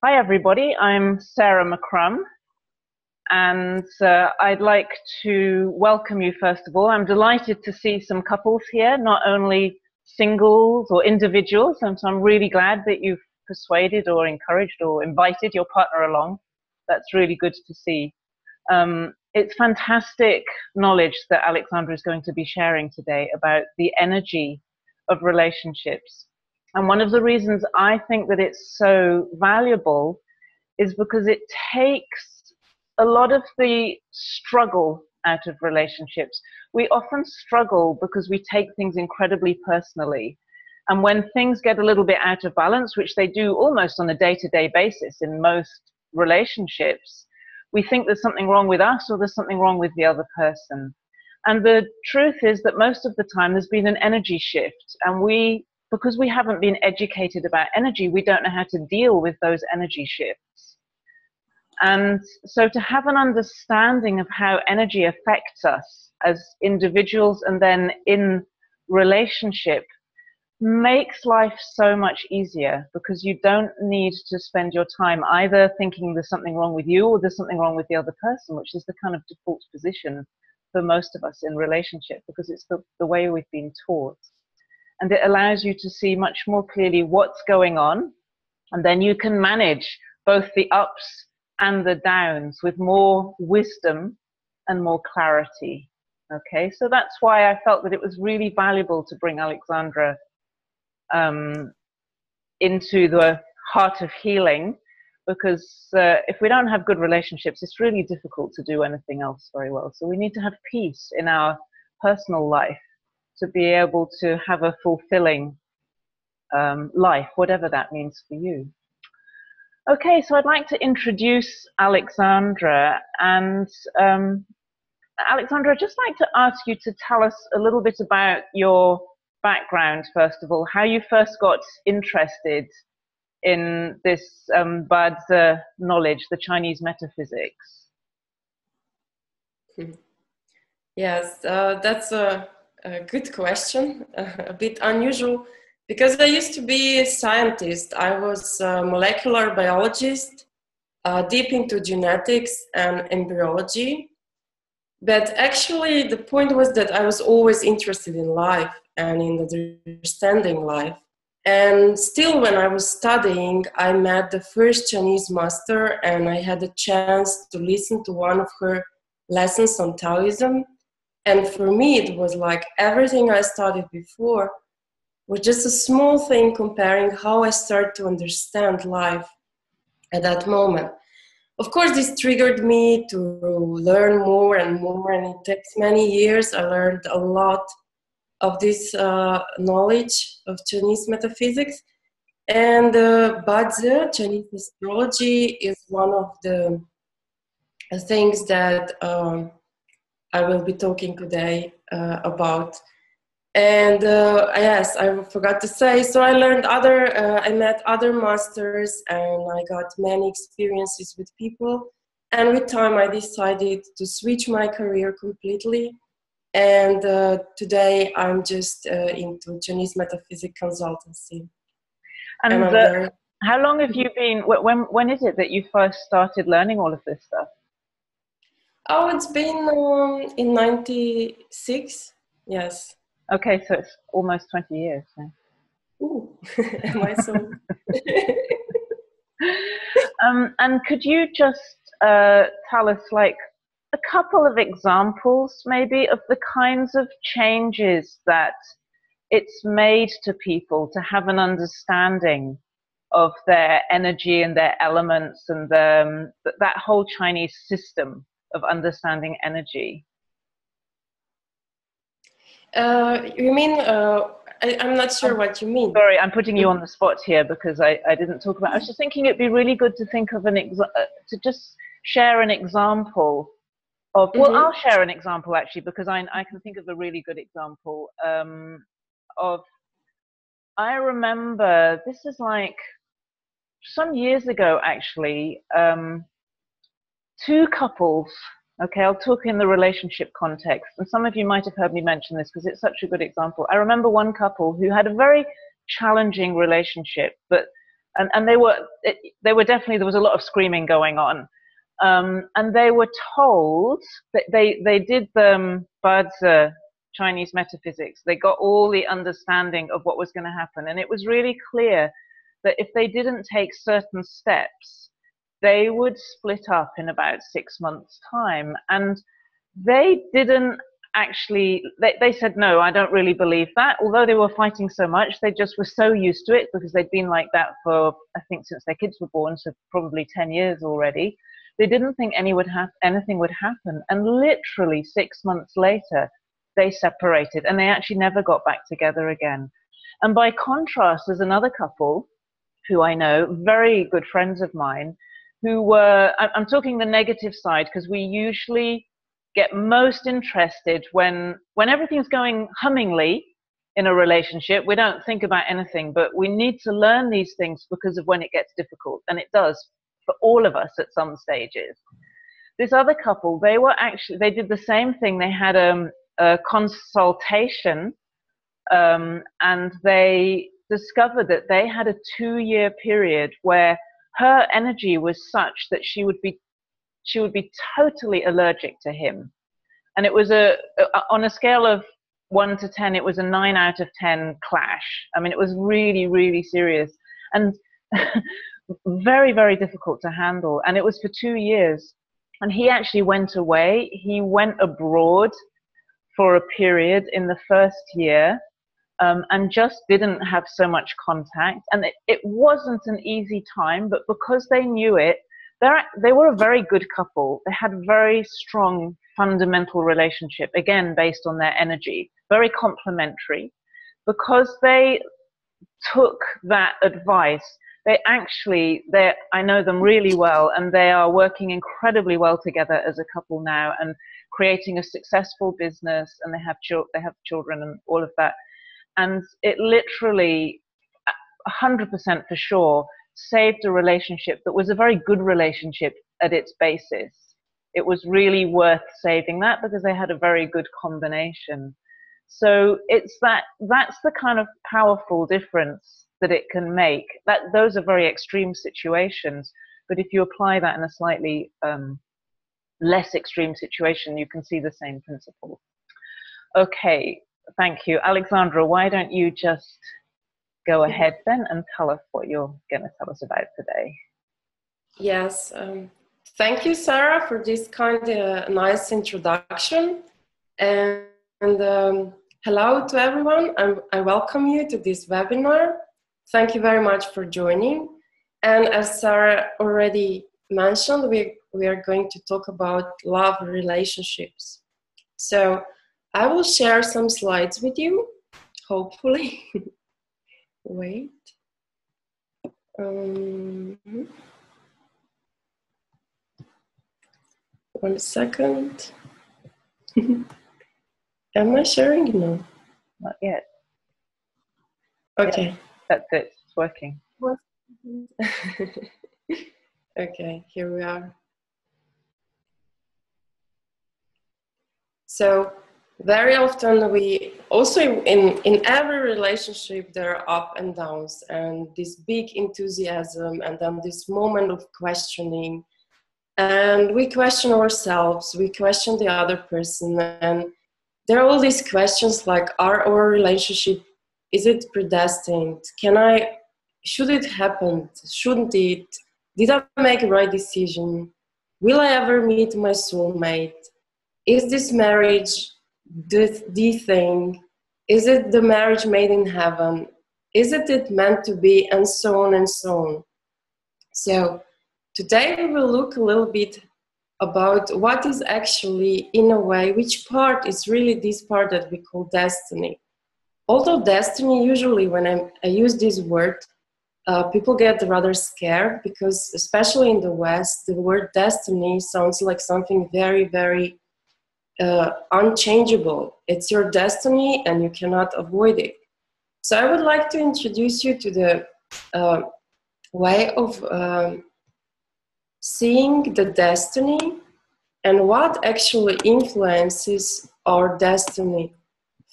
Hi, everybody. I'm Sarah McCrum, and I'd like to welcome you, first of all. I'm delighted to see some couples here, not only singles or individuals, and so I'm really glad that you've persuaded or encouraged or invited your partner along. That's really good to see. It's fantastic knowledge that Alexandra is going to be sharing today about the energy of relationships. And one of the reasons I think that it's so valuable is because it takes a lot of the struggle out of relationships. We often struggle because we take things incredibly personally. And when things get a little bit out of balance, which they do almost on a day-to-day basis in most relationships, we think there's something wrong with us or there's something wrong with the other person. And the truth is that most of the time there's been an energy shift, and because we haven't been educated about energy, we don't know how to deal with those energy shifts. And so to have an understanding of how energy affects us as individuals and then in relationship makes life so much easier, because you don't need to spend your time either thinking there's something wrong with you or there's something wrong with the other person, which is the kind of default position for most of us in relationship, because it's the way we've been taught. And it allows you to see much more clearly what's going on, and then you can manage both the ups and the downs with more wisdom and more clarity. Okay, so that's why I felt that it was really valuable to bring Alexandra into the heart of healing, because if we don't have good relationships, it's really difficult to do anything else very well. So we need to have peace in our personal life to be able to have a fulfilling life, whatever that means for you. Okay, so I'd like to introduce Alexandra. And Alexandra, I'd just like to ask you to tell us a little bit about your background, first of all, how you first got interested in this Bazi knowledge, the Chinese metaphysics. Yes, that's a good question, a bit unusual, because I used to be a scientist. I was a molecular biologist, deep into genetics and embryology. But actually, the point was that I was always interested in life and in understanding life. And still, when I was studying, I met the first Chinese master, and I had a chance to listen to one of her lessons on Taoism. And for me, it was like everything I studied before was just a small thing comparing how I started to understand life at that moment. Of course, this triggered me to learn more and more, and it takes many years. I learned a lot of this knowledge of Chinese metaphysics. And Bazi, Chinese astrology, is one of the things that I will be talking today about. And yes, I forgot to say, so I learned I met other masters, and I got many experiences with people. And with time, I decided to switch my career completely. And today, I'm just into Chinese metaphysics consultancy. And how long have you been, when is it that you first started learning all of this stuff? Oh, it's been in 96, yes. Okay, so it's almost 20 years. So. Ooh, am I so? And could you just tell us, like, a couple of examples, maybe, of the kinds of changes that it's made to people to have an understanding of their energy and their elements and that whole Chinese system of understanding energy? You mean, I'm not sure what you mean. Sorry, I'm putting you on the spot here because I didn't talk about it. I was just thinking it'd be really good to think of to just share an example of, well, I'll share an example actually, because I can think of a really good example of, I remember, this is like some years ago actually, two couples. Okay, I'll talk in the relationship context. And some of you might have heard me mention this because it's such a good example. I remember one couple who had a very challenging relationship, but And they were definitely, there was a lot of screaming going on. And they were told that they did the Bazi Chinese metaphysics. They got all the understanding of what was going to happen. And it was really clear that if they didn't take certain steps, they would split up in about 6 months' time. And they didn't actually, they said, no, I don't really believe that. Although they were fighting so much, they just were so used to it because they'd been like that for, I think, since their kids were born, so probably 10 years already. They didn't think anything would happen. And literally 6 months later, they separated and they actually never got back together again. And by contrast, there's another couple who I know, very good friends of mine, who were, I'm talking the negative side, because we usually get most interested when everything's going hummingly in a relationship. We don't think about anything, but we need to learn these things because of when it gets difficult. And it does for all of us at some stages. This other couple, they did the same thing. They had a consultation, and they discovered that they had a 2-year period where her energy was such that she would be totally allergic to him. And it was on a scale of 1 to 10, it was a 9 out of 10 clash. I mean, it was really, really serious and very, very difficult to handle. And it was for 2 years. And he actually went away. He went abroad for a period in the first year, and just didn't have so much contact. And it wasn't an easy time, but because they knew it, they were a very good couple. They had a very strong fundamental relationship, again, based on their energy, very complementary. Because they took that advice, I know them really well, and they are working incredibly well together as a couple now and creating a successful business, and they have children and all of that. And it literally, 100% for sure, saved a relationship that was a very good relationship at its basis. It was really worth saving that because they had a very good combination. So that's the kind of powerful difference that it can make. Those are very extreme situations, but if you apply that in a slightly less extreme situation, you can see the same principle. Okay, thank you. Alexandra, why don't you just go ahead then and tell us what you're going to tell us about today. Yes, thank you, Sarah, for this kind of nice introduction. And hello to everyone. I welcome you to this webinar. Thank you very much for joining. And as Sarah already mentioned, we are going to talk about love relationships. So I will share some slides with you, hopefully. Wait. 1 second. Am I sharing? No. Not yet. Okay. Yeah, that's it. It's working. Okay, here we are. So very often we also in every relationship there are up and downs and this big enthusiasm and then this moment of questioning, and we question ourselves, we question the other person, and there are all these questions like, are our relationship, is it predestined? Should it happen? Shouldn't it? Did I make the right decision? Will I ever meet my soulmate? Is this marriage the thing? Is it the marriage made in heaven? Isn't it meant to be? And so on and so on. So today we will look a little bit about what is actually, in a way, which part is really this part that we call destiny. Although destiny, usually when I use this word, people get rather scared because, especially in the West, the word destiny sounds like something very, very unchangeable. It's your destiny and you cannot avoid it. So I would like to introduce you to the way of seeing the destiny and what actually influences our destiny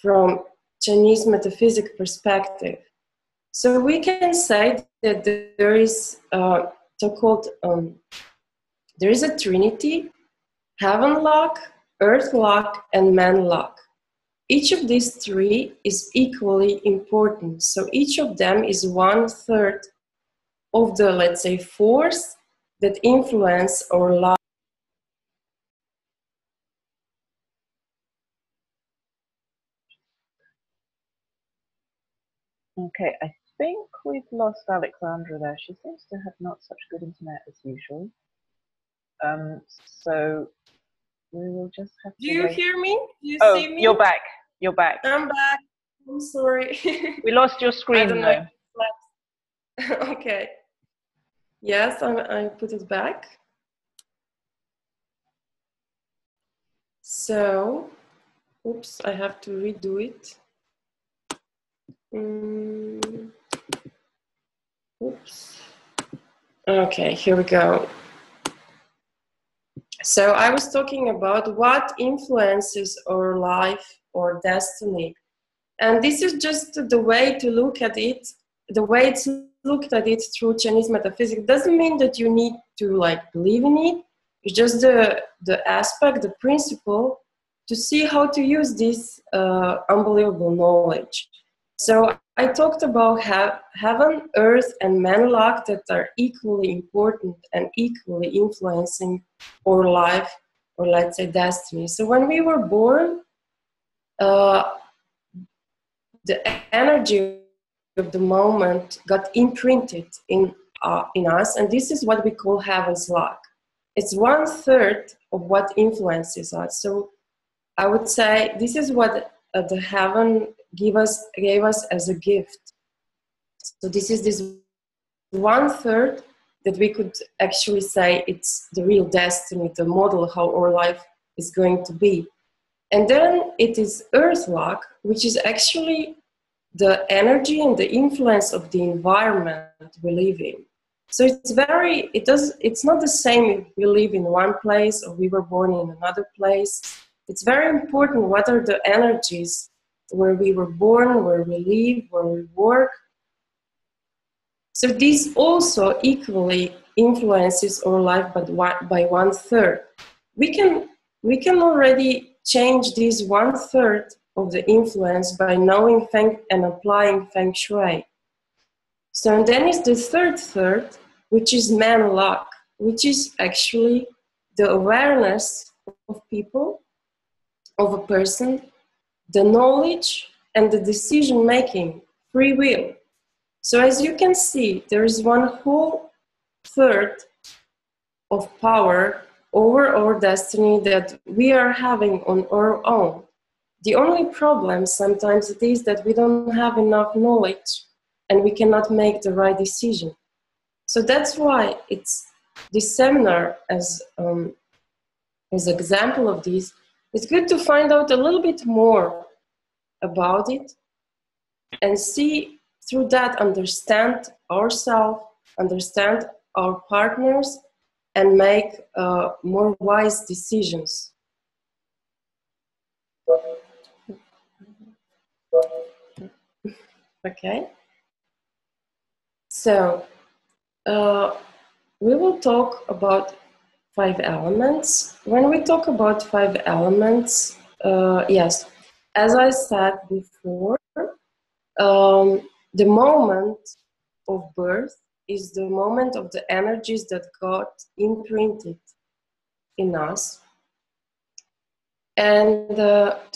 from Chinese metaphysics perspective. So we can say that there is so-called, there is a trinity: heaven lock, earth lock, and man lock. Each of these three is equally important. So each of them is 1/3 of the, let's say, force that influence our life. Okay, I think we've lost Alexandra there. She seems to have not such good internet as usual. So we will just have to Do you wait. hear me? Do you Oh, see me? you're back. You're back. I'm back. I'm sorry. We lost your I screen don't though. know. Okay. Yes, I put it back. So, oops, I have to redo it. Oops. Okay, here we go. So I was talking about what influences our life or destiny. And this is just the way to look at it. The way it's looked at it through Chinese metaphysics doesn't mean that you need to like believe in it. It's just the aspect, the principle, to see how to use this unbelievable knowledge. So I talked about heaven, earth, and man lock that are equally important and equally influencing our life, or let's say destiny. So when we were born, the energy of the moment got imprinted in us, and this is what we call heaven's lock. It's 1/3 of what influences us. So I would say this is what the heaven gave us as a gift. So this is this 1/3 that we could actually say it's the real destiny, the model how our life is going to be. And then it is earth lock, which is actually the energy and the influence of the environment we live in. So it's not the same if we live in one place or we were born in another place. It's very important what are the energies where we were born, where we live, where we work. So this also equally influences our life by 1/3. We can already change this 1/3 of the influence by knowing and applying Feng Shui. So and then is the third, which is man lock, which is actually the awareness of people, of a person, the knowledge and the decision making, free will. So as you can see, there is 1/3 of power over our destiny that we are having on our own. The only problem sometimes it is that we don't have enough knowledge and we cannot make the right decision. So that's why it's this seminar as example of this. It's good to find out a little bit more about it and see through that, understand ourselves, understand our partners, and make more wise decisions. Okay. So we will talk about 5 elements. When we talk about 5 elements, yes, as I said before, the moment of birth is the moment of the energies that got imprinted in us. And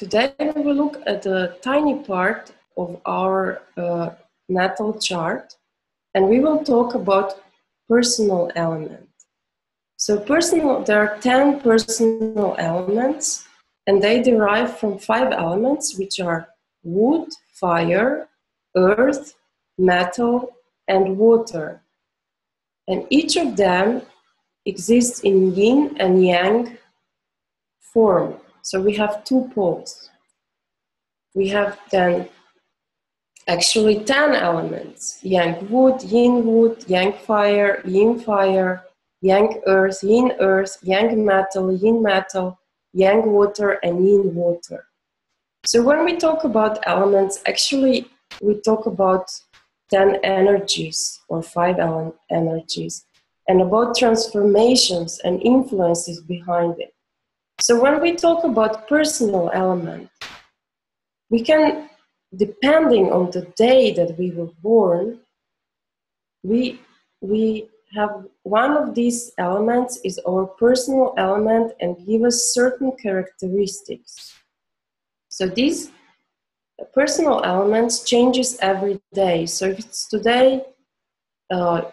today we will look at the tiny part of our natal chart, and we will talk about personal element. So there are 10 personal elements, and they derive from 5 elements, which are wood, fire, earth, metal, and water. And each of them exists in yin and yang form. So we have 2 poles. We have then actually 10 elements: yang wood, yang fire, yang earth, yang metal, yin metal, yang water, and yin water. So when we talk about elements, actually we talk about 10 energies or 5 energies, and about transformations and influences behind it. So when we talk about personal element, we can, depending on the day that we were born, we have one of these elements is our personal element and give us certain characteristics. So these personal elements changes every day. So if it's today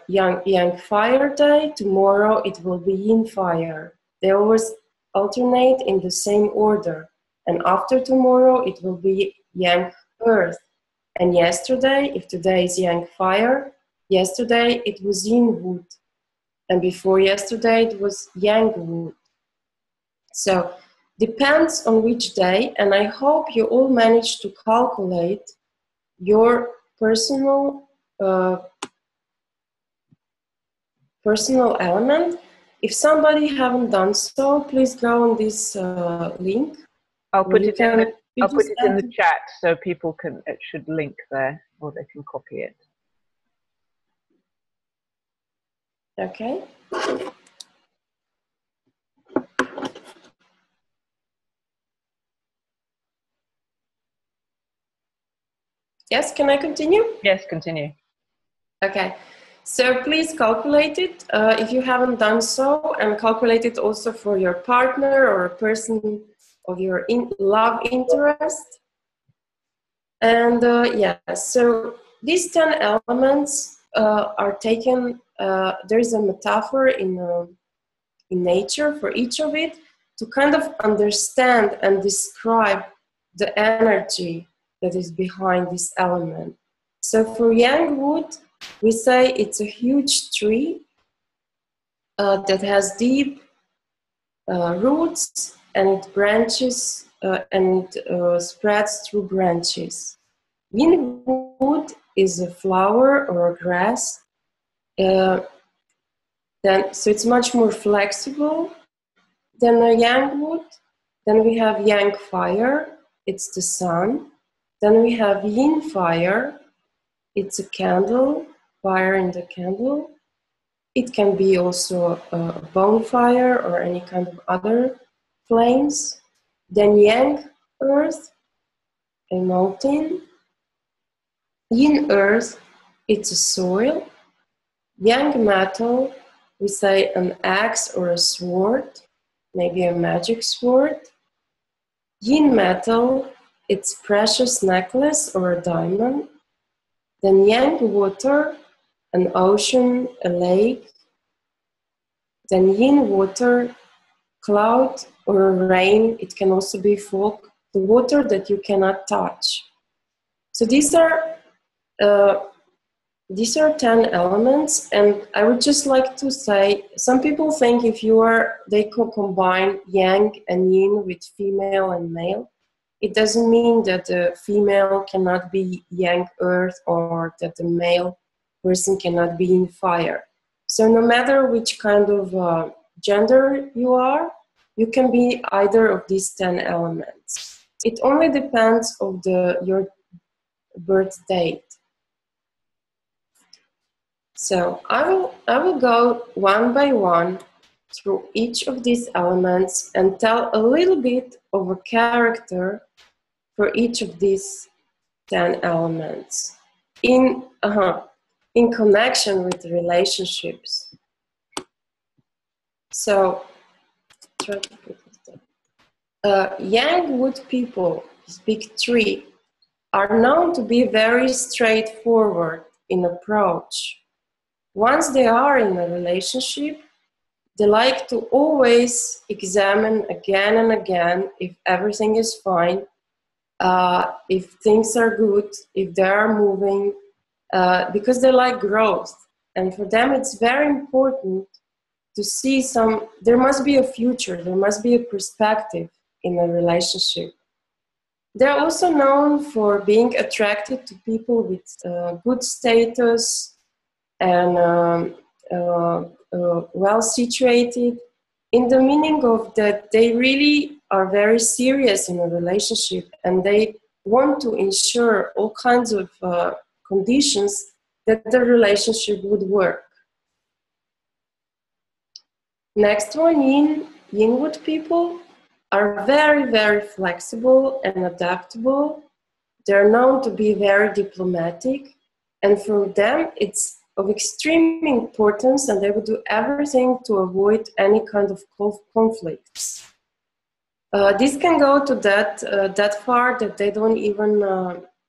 yang fire day, tomorrow it will be yin fire. They always alternate in the same order. And after tomorrow it will be yang earth. And yesterday, if today is yang fire, yesterday it was yin wood. And before yesterday it was yang wood. So depends on which day, and I hope you all managed to calculate your personal element. If somebody haven't done so, please go on this link. I'll put it in the chat so people can, it should link there, or they can copy it. Okay. Yes, can I continue? Yes, continue. Okay, so please calculate it if you haven't done so, and calculate it also for your partner or a person of your love interest. And yeah, so these 10 elements are taken, there is a metaphor in nature for each of it to kind of understand and describe the energy that is behind this element. So for yang wood, we say it's a huge tree that has deep roots and it branches and spreads through branches. Yin wood is a flower or a grass, so it's much more flexible than a yang wood. Then we have yang fire, it's the sun. Then we have yin fire, it's a candle, fire in the candle. It can be also a bonfire or any kind of other flames. Then yang earth, a mountain. Yin earth, it's a soil. Yang metal, we say an axe or a sword, maybe a magic sword. Yin metal, it's precious necklace or a diamond. Then yang water, an ocean, a lake. Then yin water, cloud or a rain. It can also be fog, the water that you cannot touch. So these are 10 elements, and I would just like to say, some people think if they can combine yang and yin with female and male. It doesn't mean that the female cannot be yang earth or that the male person cannot be in fire. So no matter which kind of gender you are, you can be either of these 10 elements. It only depends on your birth date. So I will go one by one through each of these elements and tell a little bit of a character for each of these 10 elements in connection with the relationships. So try to put this down. Yang wood people, this big tree, are known to be very straightforward in approach. Once they are in a relationship, they like to always examine again and again if everything is fine, if things are good, if they are moving, because they like growth. And for them, it's very important to see there must be a future, there must be a perspective in a relationship. They're also known for being attracted to people with good status, and well situated, in the meaning of that they really are very serious in a relationship and they want to ensure all kinds of conditions that the relationship would work. Next one, Yinwood people are very, very flexible and adaptable. They're known to be very diplomatic, and for them it's of extreme importance, and they would do everything to avoid any kind of conflicts. This can go to that far that they don't even,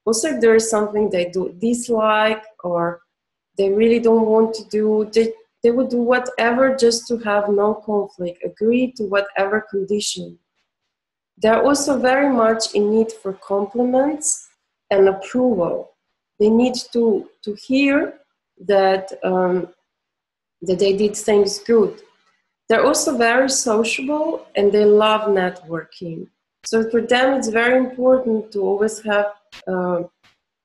also if there is something they do dislike or they really don't want to do, they would do whatever just to have no conflict, agree to whatever condition. They're also very much in need for compliments and approval. They need to hear that, that they did things good. They're also very sociable and they love networking. So for them, it's very important to always have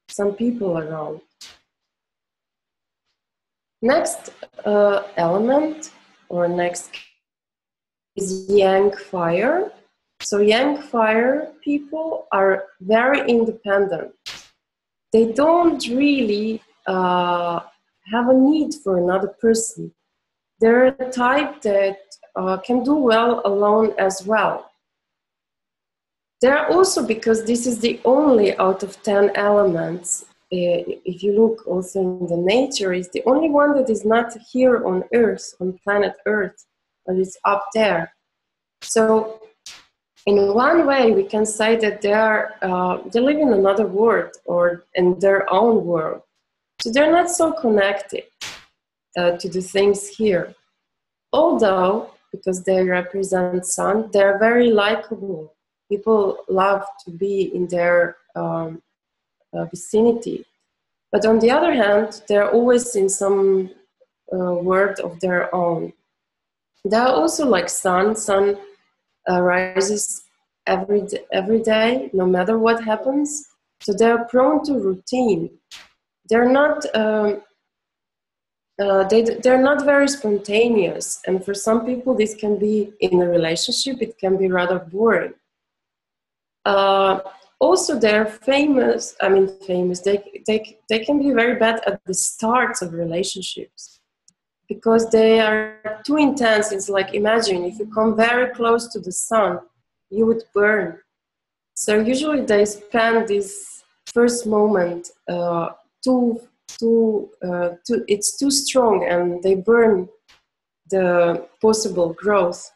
some people around. Next element or next is Yang fire. So Yang fire people are very independent. They don't really have a need for another person. They're a type that can do well alone as well. They're also, because this is the only out of 10 elements, if you look also in the nature, is the only one that is not here on Earth, on planet Earth, but it's up there. So in one way, we can say that they live in another world or in their own world. So they're not so connected to the things here. Although, because they represent sun, they're very likable. People love to be in their vicinity. But on the other hand, they're always in some world of their own. They're also like sun. Sun rises every day, no matter what happens. So they're prone to routine. They're not they're not very spontaneous, and for some people this can be, in a relationship, it can be rather boring. Also, they're famous. They can be very bad at the starts of relationships because they are too intense. It's like, imagine if you come very close to the sun, you would burn. So usually they spend this first moment it's too strong, and they burn the possible growth.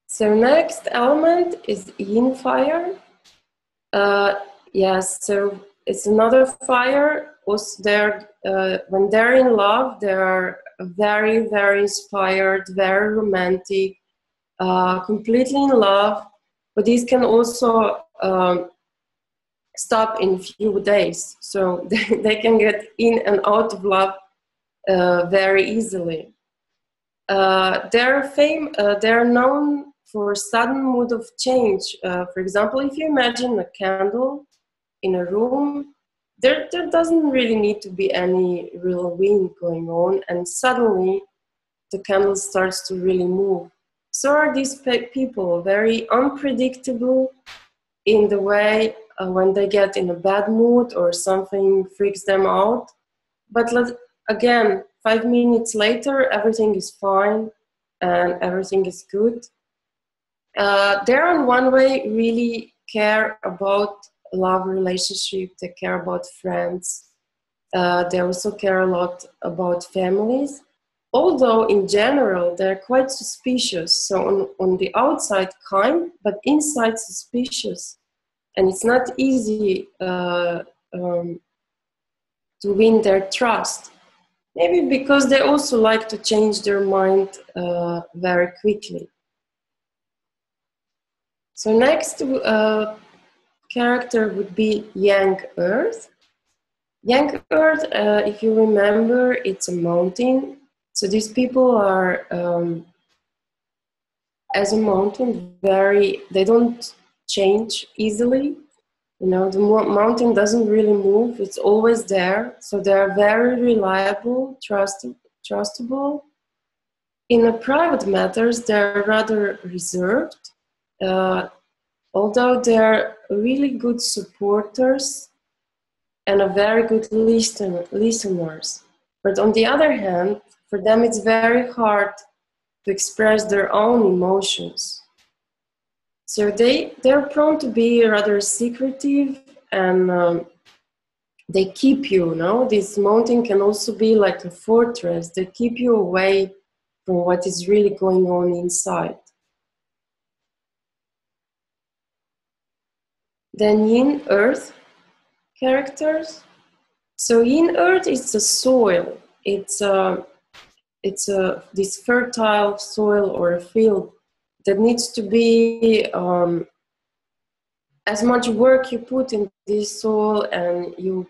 So next element is yin fire. Yes, so it's another fire. Also, when they're in love, they're very, very inspired, very romantic, completely in love. But these can also stop in a few days. So they can get in and out of love very easily. They're known for sudden mood of change. For example, if you imagine a candle in a room, there doesn't really need to be any real wind going on, and suddenly the candle starts to really move. So are these people very unpredictable in the way when they get in a bad mood or something freaks them out. But again, 5 minutes later, everything is fine and everything is good. They're in one way really care about love relationship. They care about friends. They also care a lot about families. Although in general, they're quite suspicious. So on the outside kind, but inside suspicious. And it's not easy to win their trust. Maybe because they also like to change their mind very quickly. So next character would be Yang Earth. Yang Earth, if you remember, it's a mountain. So these people are, as a mountain, they don't change easily. You know, the mountain doesn't really move. It's always there. So they're very reliable, trustable. In the private matters, they're rather reserved. Although they're really good supporters, and are very good listeners. But on the other hand, for them it's very hard to express their own emotions. So they're prone to be rather secretive, and they keep you, this mountain can also be like a fortress. They keep you away from what is really going on inside. Then yin earth characters. So yin earth is the soil. It's this fertile soil or a field that needs to be as much work you put in this soil, and you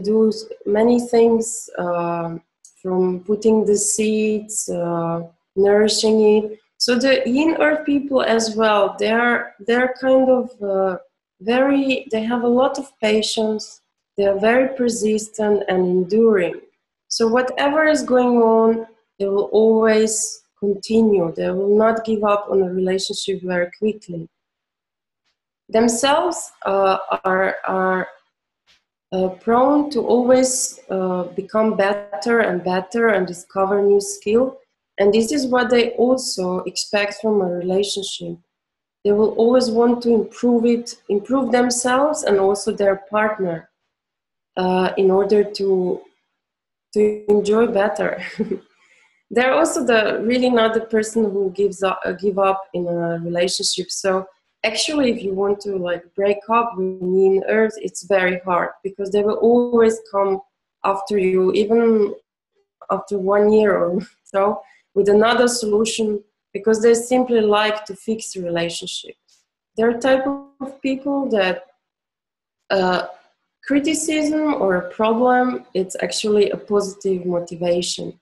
do many things, from putting the seeds, nourishing it. So the yin earth people as well, they're kind of they have a lot of patience. They are very persistent and enduring. So whatever is going on, they will always continue. They will not give up on a relationship very quickly. Themselves are prone to always become better and better and discover new skill. And this is what they also expect from a relationship. They will always want to improve themselves and also their partner, in order to enjoy better. They're also really not the person who give up in a relationship. So actually, if you want to break up with yin earth, it's very hard, because they will always come after you, even after 1 year or so, with another solution, because they simply like to fix the relationship. They're a type of people that criticism or a problem, it's actually a positive motivation.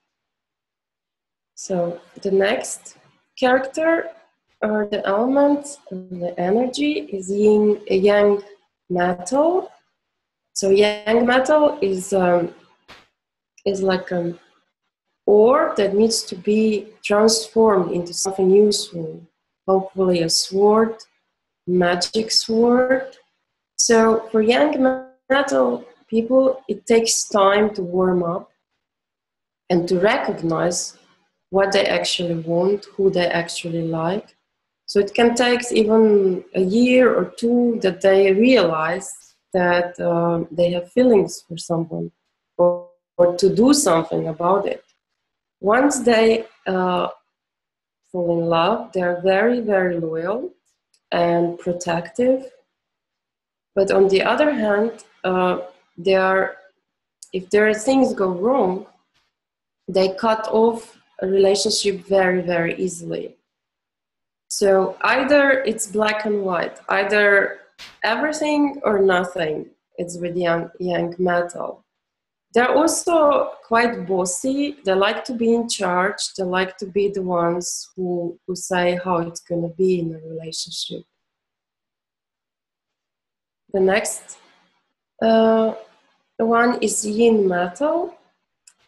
So the next character, or the element, the energy, is yang metal. So yang metal is like an ore that needs to be transformed into something useful. Hopefully a sword, magic sword. So for yang metal people, it takes time to warm up and to recognize what they actually want, who they actually like. So it can take even a year or two that they realize that they have feelings for someone, or to do something about it. Once they fall in love, they're very, very loyal and protective. But on the other hand, if there are things go wrong, they cut off a relationship very, very easily. So either it's black and white, either everything or nothing. It's with yang metal. They're also quite bossy. They like to be in charge. They like to be the ones who say how it's going to be in a relationship. The next one is yin metal.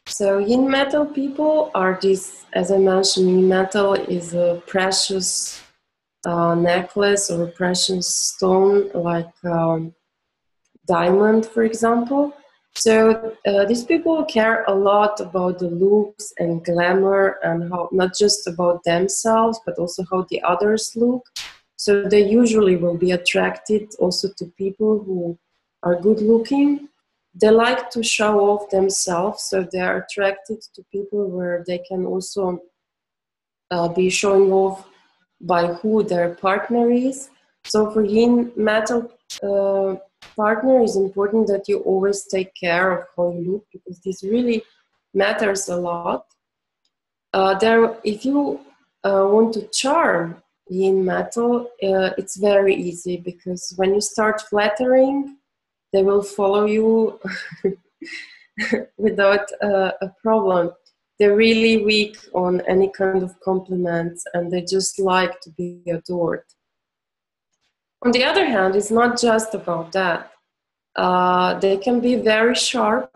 So yin metal people are this, as I mentioned, yin metal is a precious necklace or a precious stone, like diamond, for example. So these people care a lot about the looks and glamour, and how, not just about themselves, but also how the others look. So they usually will be attracted also to people who are good looking. They like to show off themselves, so they're attracted to people where they can also be showing off by who their partner is. So for yin metal partner, is important that you always take care of how you look, because this really matters a lot. If you want to charm yin metal, it's very easy, because when you start flattering, they will follow you without a problem. They're really weak on any kind of compliments, and they just like to be adored. On the other hand, it's not just about that. They can be very sharp.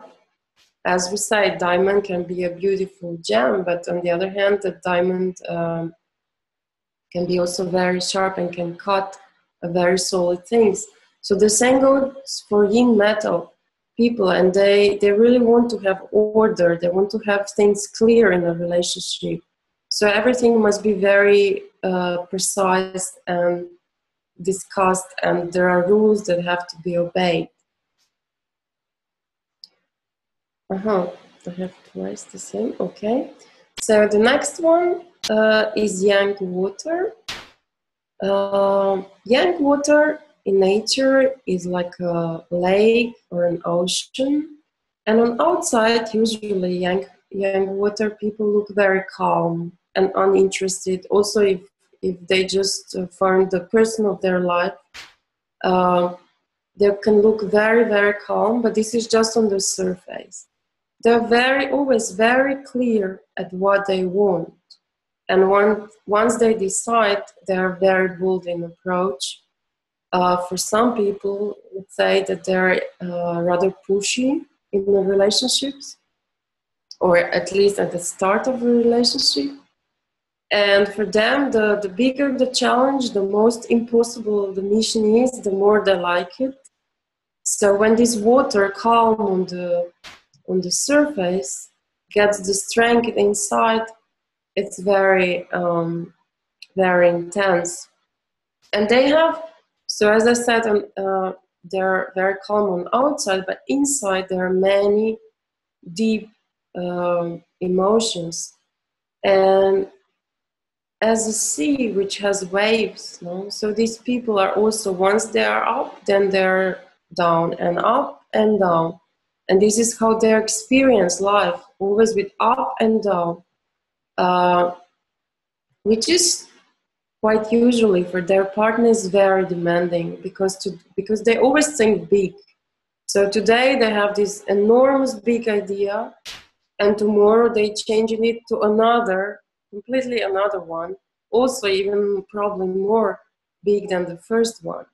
As we say, diamond can be a beautiful gem, but on the other hand, the diamond can be also very sharp and can cut very solid things. So the same goes for yin metal people, and they really want to have order. They want to have things clear in a relationship. So everything must be very precise and discussed, and there are rules that have to be obeyed. I have twice the same. Okay. So the next one is yang water. Yang water in nature is like a lake or an ocean, and on outside, usually yang water people look very calm and uninterested. Also, if they just find the person of their life, they can look very, very calm, but this is just on the surface. They're always very clear at what they want. And once they decide, they're very bold in approach. For some people, let's say that they're rather pushy in the relationships, or at least at the start of a relationship. And for them, the bigger the challenge, the most impossible the mission is, the more they like it. So when this water calm on the surface gets the strength inside, it's very, very intense. And they have, so as I said, they're very calm on outside, but inside there are many deep emotions. And as a sea which has waves, no? So these people are also, once they are up, then they're down, and up and down. And this is how they experience life, always with up and down, which is quite usually for their partners very demanding, because they always think big. So today they have this enormous big idea, and tomorrow they change it to another, completely another one, also even probably more big than the first one.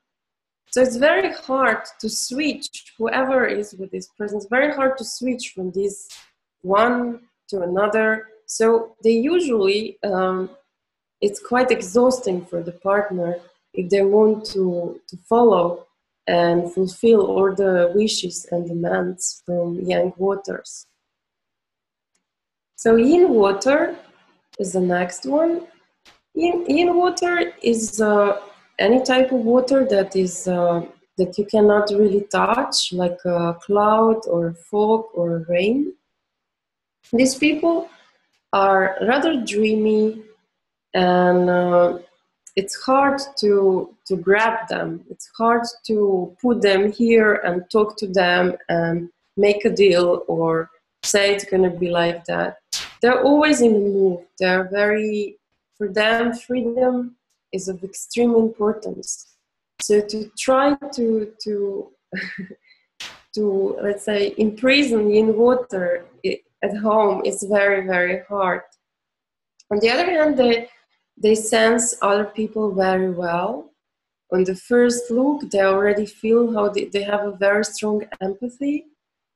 So it's very hard to switch, whoever is with this person, it's very hard to switch from this one to another. So they usually, it's quite exhausting for the partner if they want to follow and fulfill all the wishes and demands from yang waters. So yin water is the next one. Yin water is any type of water that is that you cannot really touch, like a cloud or fog or rain. These people are rather dreamy, and it's hard to grab them. It's hard to put them here and talk to them and make a deal or say it's going to be like that. They're always in the move. They're very, for them, freedom is of extreme importance. So to try to to, let's say, imprison yin water at home is very, very hard. On the other hand, they sense other people very well. On the first look, they already feel how they have a very strong empathy,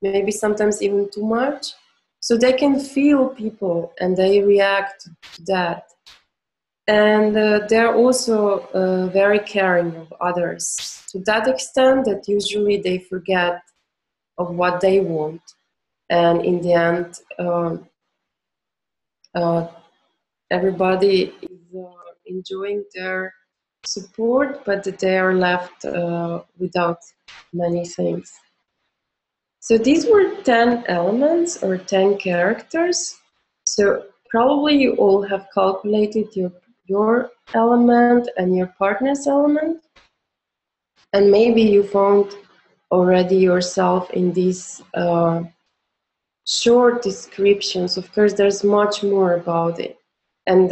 maybe sometimes even too much. So they can feel people and they react to that. And they're also very caring of others, to that extent that usually they forget of what they want. And in the end, everybody is enjoying their support, but they are left without many things. So these were 10 elements or 10 characters. So probably you all have calculated your element and your partner's element. And maybe you found already yourself in these short descriptions. Of course, there's much more about it. And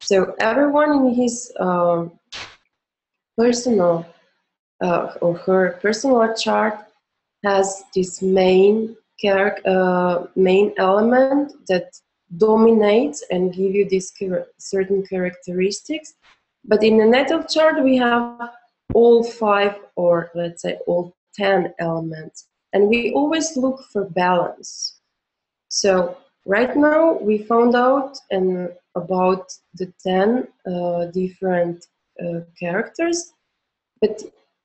so everyone in his personal or her personal chart has this main element that dominates and give you these certain characteristics. But in the natal chart, we have all 5, or let's say all 10 elements. And we always look for balance. So right now we found out about the 10 different characters, but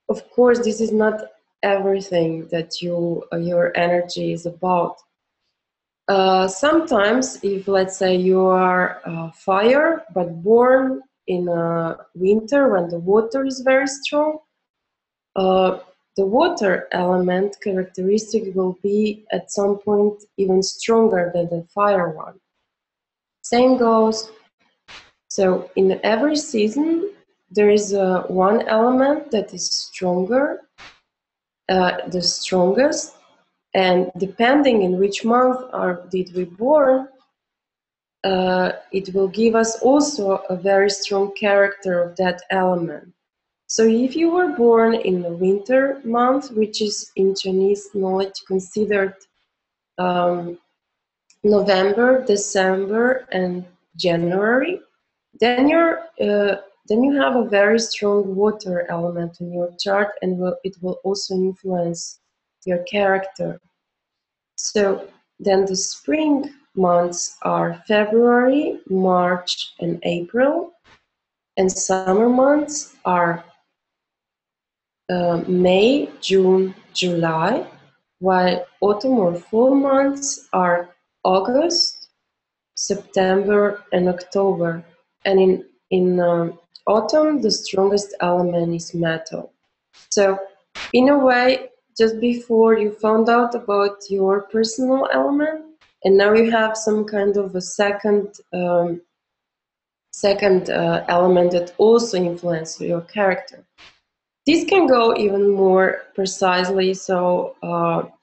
of course, this is not everything that your energy is about. Sometimes, if let's say you are fire, but born in winter when the water is very strong, the water element characteristic will be at some point even stronger than the fire one. Same goes. So in every season, there is one element that is stronger, the strongest, and depending in which month did we born, it will give us also a very strong character of that element. So if you were born in the winter month, which is in Chinese knowledge considered November, December, and January, then you have a very strong water element in your chart, and it will also influence your character. So then the spring months are February, March, and April, and summer months are May, June, July, while autumn or fall months are August, September, and October. And in autumn, the strongest element is metal. So, in a way, just before you found out about your personal element, and now you have some kind of a second element that also influences your character. This can go even more precisely, so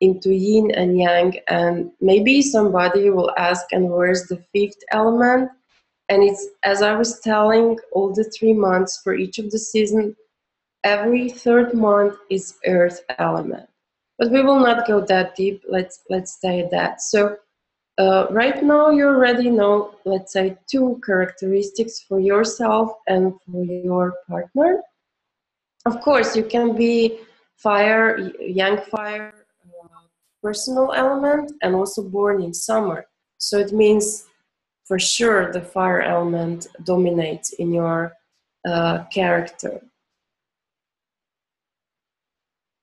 into yin and yang, and maybe somebody will ask, and where's the fifth element? And it's, as I was telling, all the 3 months for each of the season, every third month is earth element. But we will not go that deep, let's stay at that. So right now you already know, let's say, 2 characteristics for yourself and for your partner. Of course, you can be fire, yang fire, personal element, and also born in summer. So it means for sure the fire element dominates in your character.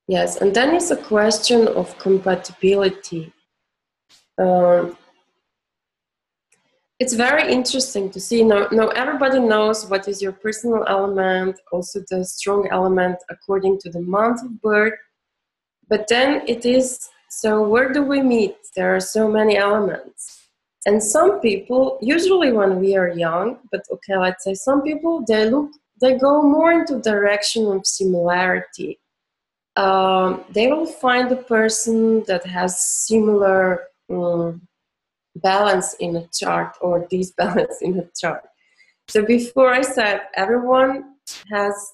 Yes, and then it's a question of compatibility. It's very interesting to see. Now everybody knows what is your personal element, also the strong element according to the month of birth. But then it is, so where do we meet? There are so many elements. And some people, usually when we are young, but okay, let's say some people, they go more into direction of similarity. They will find a person that has similar balance in a chart or disbalance in a chart. So before I said everyone has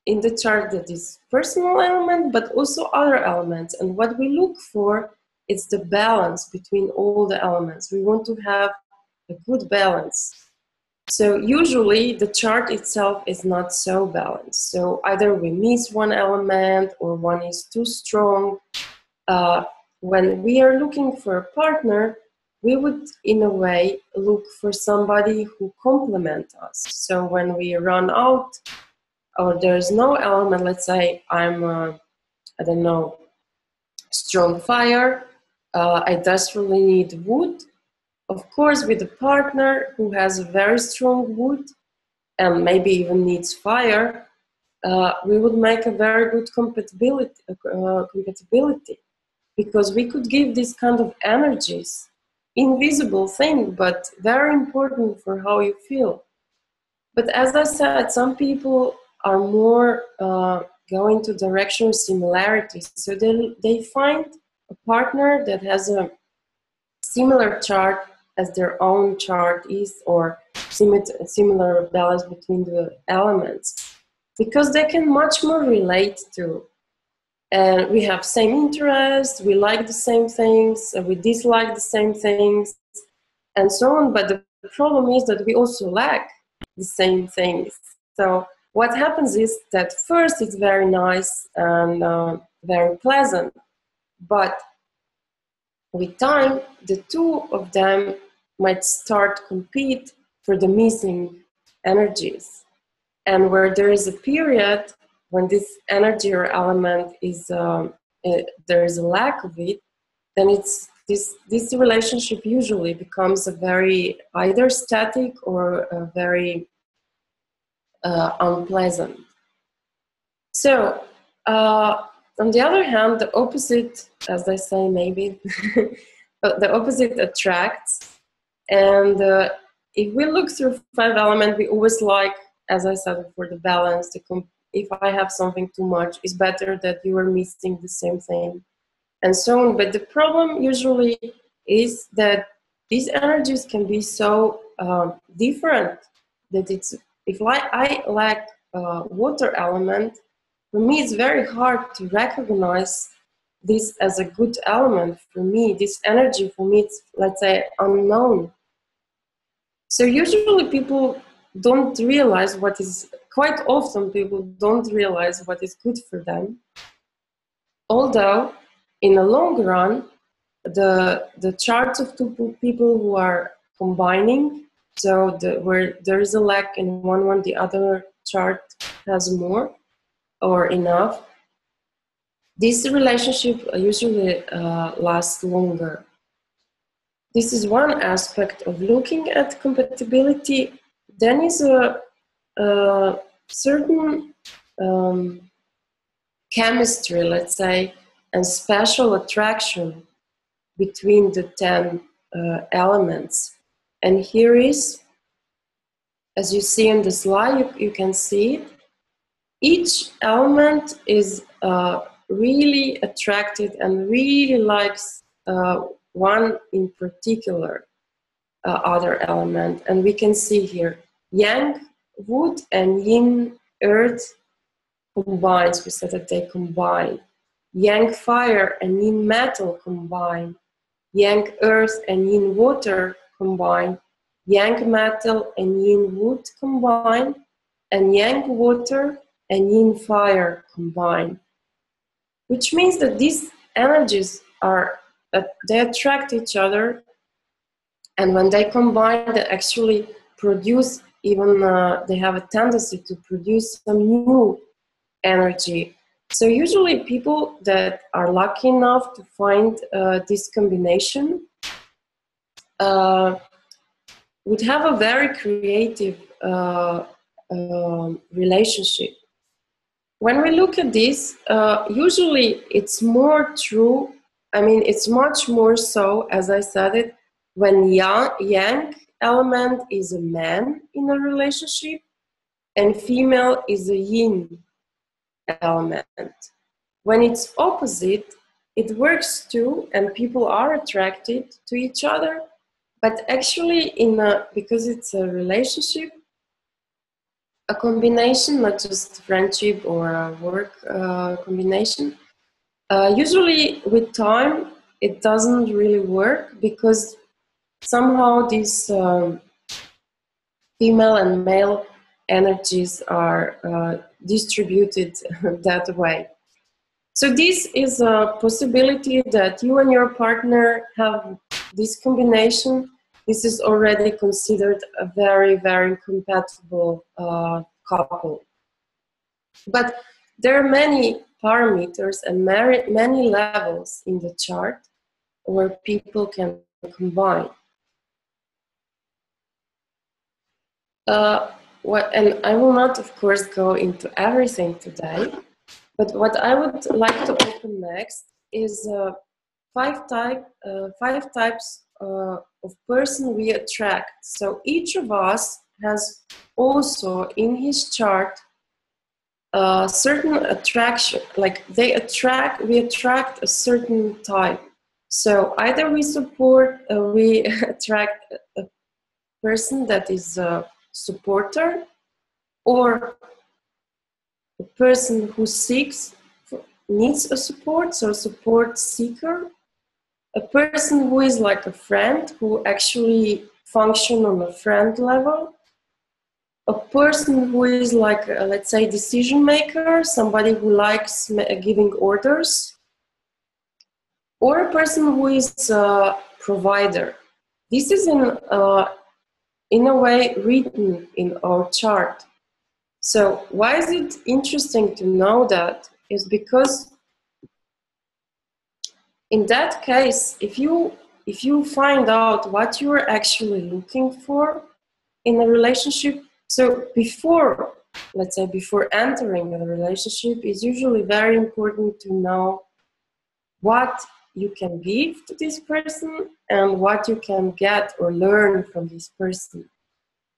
in the chart that is personal element, but also other elements. And what we look for is the balance between all the elements. We want to have a good balance. So usually the chart itself is not so balanced. So either we miss one element or one is too strong. When we are looking for a partner, we would, in a way, look for somebody who complements us. So when we run out, or there's no element, let's say I'm, I don't know, strong fire, I desperately need wood. Of course, with a partner who has a very strong wood and maybe even needs fire, we would make a very good compatibility. Because we could give this kind of energies, invisible thing, but very important for how you feel. But as I said, some people are more going to direction of similarities. So they find a partner that has a similar chart as their own chart is, or similar balance between the elements, because they can much more relate to. And we have same interests, we like the same things, we dislike the same things, and so on. But the problem is that we also lack the same things. So what happens is that first it's very nice and very pleasant, but with time, the two of them might start compete for the missing energies. And where there is a period when this energy or element is there is a lack of it, then it's this relationship usually becomes a very either static or a very unpleasant. So on the other hand, the opposite, as I say, maybe the opposite attracts. And if we look through 5 elements, we always like, as I said before, the balance. If I have something too much, it's better that you are missing the same thing, and so on. But the problem usually is that these energies can be so different that if I lack water element, for me it's very hard to recognize this as a good element. For me, this energy, for me, it's, let's say, unknown. So usually people don't realize quite often people don't realize what is good for them. Although, in the long run, the charts of two people who are combining, so where there is a lack in one, the other chart has more or enough, this relationship usually lasts longer. This is one aspect of looking at compatibility. Then is a certain chemistry, let's say, and special attraction between the 10 elements. And here is, as you see in the slide, you can see it. Each element is really attracted and really likes one in particular other element. And we can see here yang, wood, and yin, earth, combines. We said that they combine. Yang, fire, and yin, metal, combine. Yang, earth, and yin, water, combine. Yang, metal, and yin, wood, combine. And yang, water, and yin, fire, combine. Which means that these energies they attract each other, and when they combine, they actually produce even, they have a tendency to produce some new energy. So usually people that are lucky enough to find this combination would have a very creative relationship. When we look at this, usually it's more true. I mean, it's much more so, as I said it, when yang element is a man in a relationship and female is a yin element. When it's opposite, it works too, and people are attracted to each other. But actually, because it's a relationship, a combination, not just friendship or a work combination, usually with time it doesn't really work, because somehow these female and male energies are distributed that way. So this is a possibility that you and your partner have this combination. This is already considered a very, very compatible couple. But there are many parameters and many levels in the chart where people can combine. And I will not, of course, go into everything today, but what I would like to open next is 5 types of person we attract. So each of us has also in his chart certain attraction, like we attract a certain type. So either we attract a person that is a supporter, or a person who needs a support, so support seeker, a person who is like a friend, who actually function on a friend level, a person who is like, let's say, decision maker, somebody who likes giving orders, or a person who is a provider. This is in a way written in our chart. So why is it interesting to know that? Is because in that case, if you find out what you're actually looking for in a relationship, so before, let's say before entering a relationship, it's usually very important to know what you can give to this person and what you can get or learn from this person.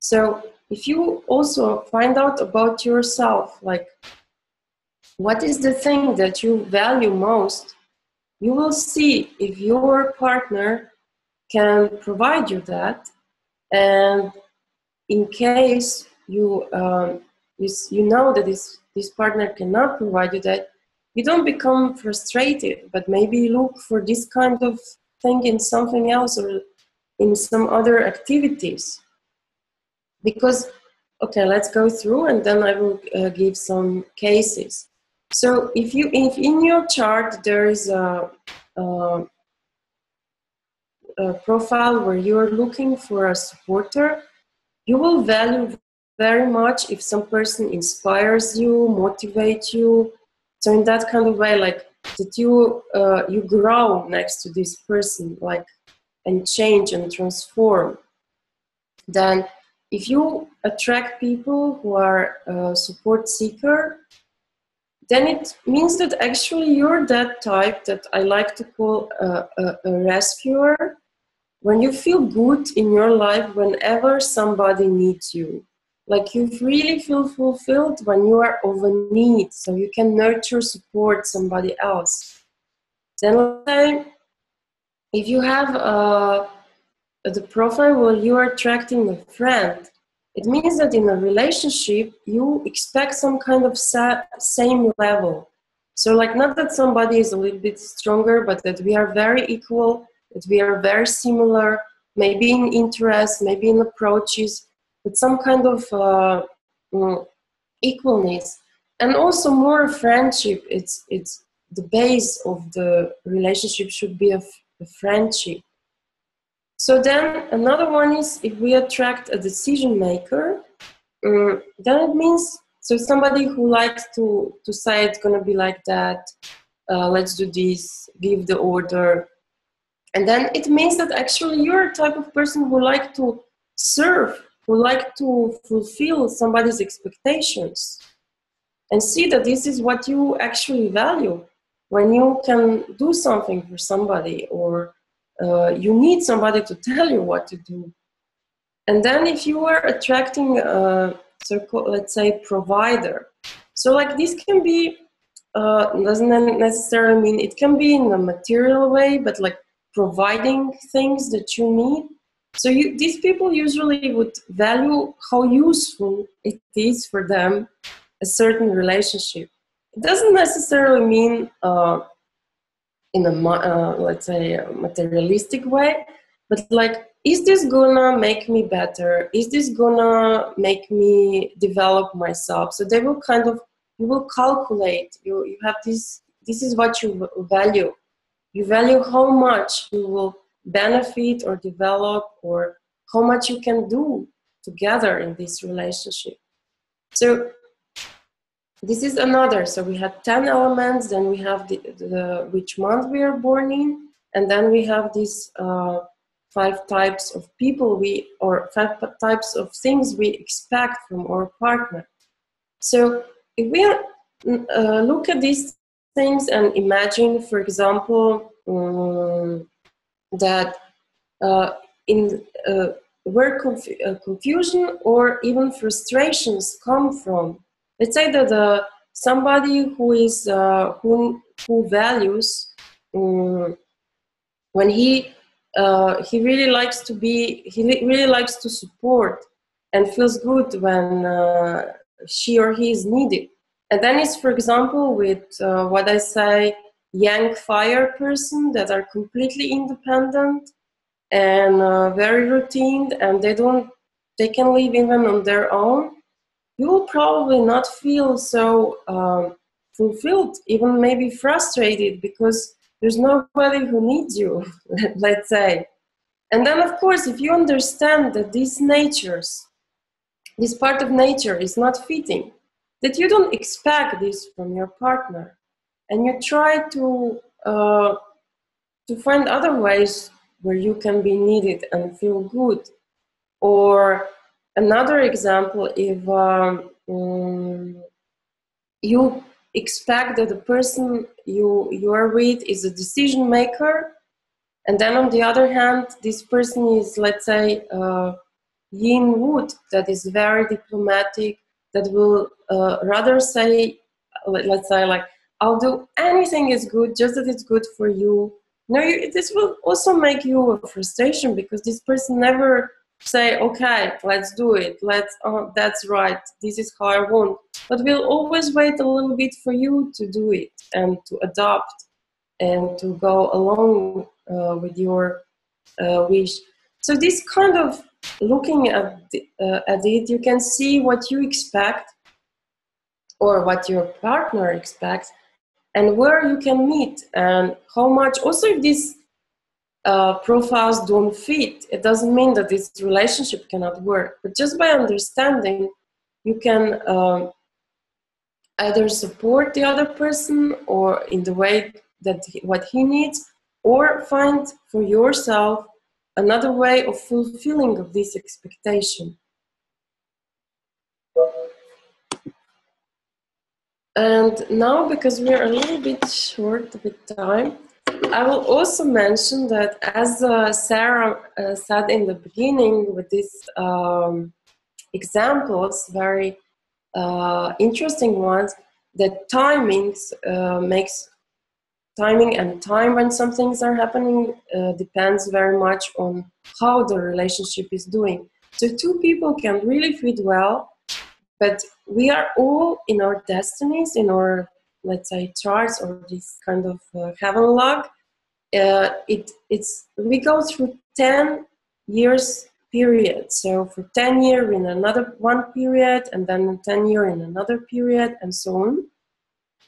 So if you also find out about yourself, like what is the thing that you value most, you will see if your partner can provide you that. And in case you know that this partner cannot provide you that, you don't become frustrated, but maybe look for this kind of thing in something else or in some other activities. Because, okay, let's go through and then I will give some cases. So if in your chart there is a profile where you're looking for a supporter, you will value very much if some person inspires you, motivates you. So in that kind of way, like that you grow next to this person, like, and change and transform. Then if you attract people who are support seeker, then it means that actually you're that type that I like to call a rescuer. When you feel good in your life whenever somebody needs you, like you really feel fulfilled when you are over need, so you can nurture, support somebody else. Then let's say if you have the profile where you are attracting a friend, it means that in a relationship you expect some kind of same level. So like not that somebody is a little bit stronger, but that we are very equal, that we are very similar, maybe in interests, maybe in approaches, but some kind of equalness. And also more friendship, it's the base of the relationship should be a friendship. So then another one is if we attract a decision maker, then it means, so somebody who likes to say it's going to be like that, let's do this, give the order. And then it means that actually you're a type of person who like to serve, who like to fulfill somebody's expectations. And see that this is what you actually value. When you can do something for somebody, or you need somebody to tell you what to do. And then if you are attracting a, let's say, provider. So like this can be, doesn't necessarily mean, it can be in a material way, but like providing things that you need. So these people usually would value how useful it is for them, a certain relationship. It doesn't necessarily mean in a, let's say, a materialistic way, but like, is this gonna make me better? Is this gonna make me develop myself? So they will kind of, you will calculate, you have this is what you value. You value how much you will benefit or develop, or how much you can do together in this relationship. So this is another. So we had 10 elements, then we have the which month we are born in, and then we have these 5 types of people or 5 types of things we expect from our partner. So if we look at these things and imagine, for example, that where confusion or even frustrations come from. Let's say that somebody who is who values when he really likes to be, he really likes to support and feels good when she or he is needed. And then it's, for example, with what I say, yang fire person that are completely independent and very routine, and they can live even on their own. You will probably not feel so fulfilled, even maybe frustrated, because there's nobody who needs you, let's say. And then, of course, if you understand that these natures, this part of nature is not fitting, that you don't expect this from your partner, and you try to find other ways where you can be needed and feel good. Or another example, if you expect that the person you are with is a decision maker, and then on the other hand, this person is, let's say, yin wood, that is very diplomatic, that will rather say, let's say, like, I'll do anything is good, just that it's good for you. No, this will also make you a frustration, because this person never say, okay, let's do it, that's right, this is how I want, but we'll always wait a little bit for you to do it and to adopt and to go along with your wish. So this kind of looking at it, you can see what you expect or what your partner expects, and where you can meet, and how much. Also, if these profiles don't fit, it doesn't mean that this relationship cannot work. But just by understanding, you can either support the other person or in the way that what he needs, or find for yourself another way of fulfilling of this expectation. And now, because we're a little bit short with time, I will also mention that, as Sarah said in the beginning with these examples, very interesting ones, that timings makes timing and time when some things are happening depends very much on how the relationship is doing. So two people can really fit well, but we are all in our destinies, in our, let's say, charts or this kind of heaven log. We go through 10 years period. So for 10 years in another one period, and then 10 years in another period, and so on.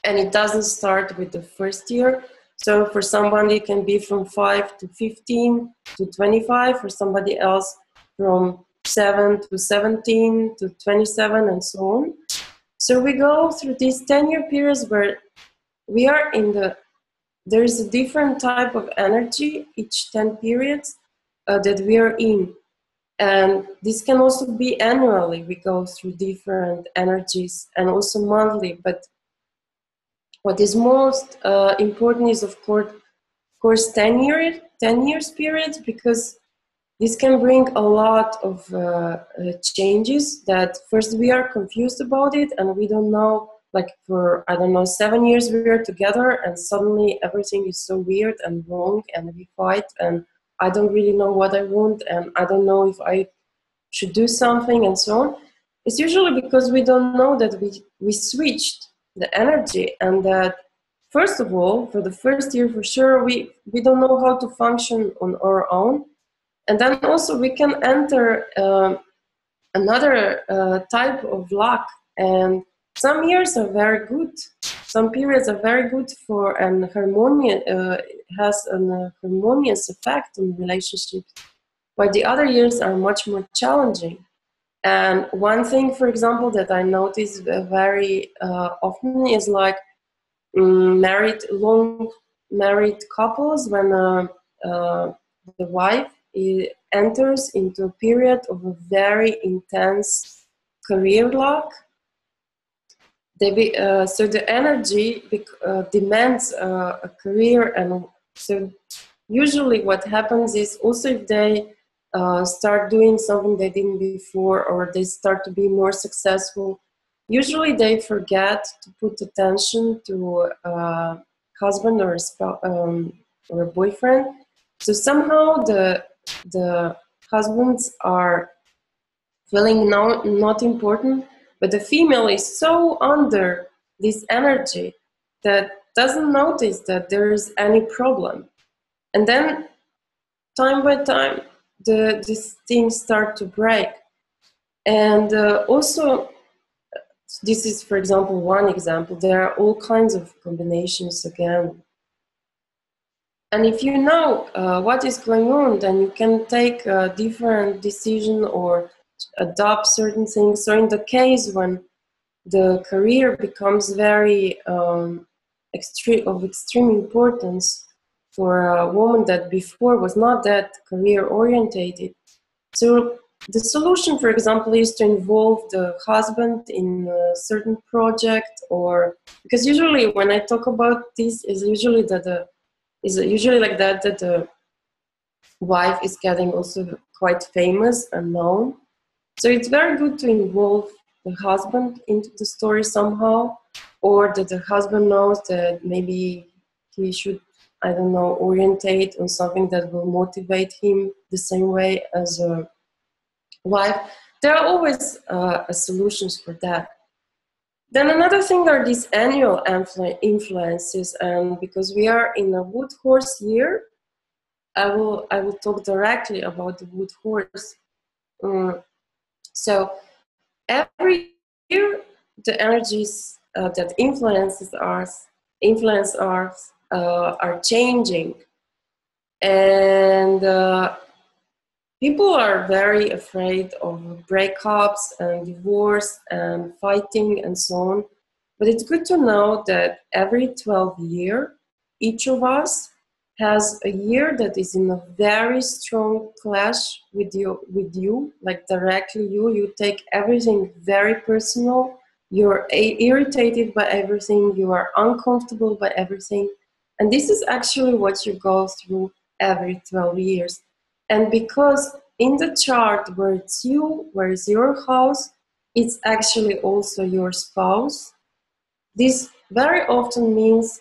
And it doesn't start with the first year. So for somebody it can be from 5 to 15 to 25, for somebody else from 7 to 17 to 27, and so on. So we go through these 10-year periods where we are there is a different type of energy each 10 periods that we are in. And this can also be annually, we go through different energies, and also monthly. But what is most important is, of course, 10 years periods, because this can bring a lot of changes that first we are confused about it, and we don't know, like for, I don't know, 7 years we are together, and suddenly everything is so weird and wrong, and we fight, and I don't really know what I want, and I don't know if I should do something, and so on. It's usually because we don't know that we switched the energy, and that first of all, for the first year for sure, we don't know how to function on our own. And then also we can enter another type of luck, and some years are very good. Some periods are very good for an harmonious, has a harmonious effect on relationships, while the other years are much more challenging. And one thing, for example, that I notice very often is like long married couples, when the wife enters into a period of a very intense career luck. So the energy demands a career, and so usually what happens is, also if they start doing something they didn't before, or they start to be more successful, usually they forget to put attention to a husband or a boyfriend. So somehow the husbands are feeling not important, but the female is so under this energy that doesn't notice that there is any problem. And then time by time, these things start to break. And also, this is, for example, one example. There are all kinds of combinations again. And if you know what is going on, then you can take a different decision or adopt certain things. So in the case when the career becomes very of extreme importance for a woman that before was not that career orientated. So the solution, for example, is to involve the husband in a certain project, or because usually when I talk about this, is usually that the wife is getting also quite famous and known. So it's very good to involve the husband into the story somehow, or that the husband knows that maybe he should, I don't know, orientate on something that will motivate him the same way as a wife. There are always solutions for that. Then another thing are these annual influences, and because we are in a wood horse year, I will talk directly about the wood horse. So every year, the energies that influence us are changing, and people are very afraid of breakups and divorce and fighting and so on. But it's good to know that every 12 years, each of us has a year that is in a very strong clash with you, like directly you take everything very personal. You're irritated by everything. You are uncomfortable by everything. And this is actually what you go through every 12 years. And because in the chart where it's you, where is your house, it's actually also your spouse. This very often means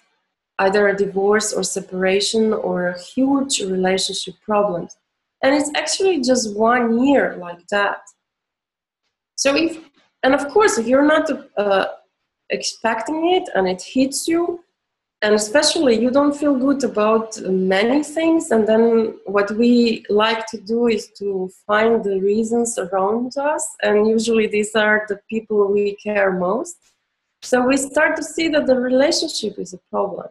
either a divorce or separation or a huge relationship problems. And it's actually just 1 year like that. So and of course, if you're not expecting it and it hits you, and especially you don't feel good about many things, and then what we like to do is to find the reasons around us, and usually these are the people we care most. So we start to see that the relationship is a problem.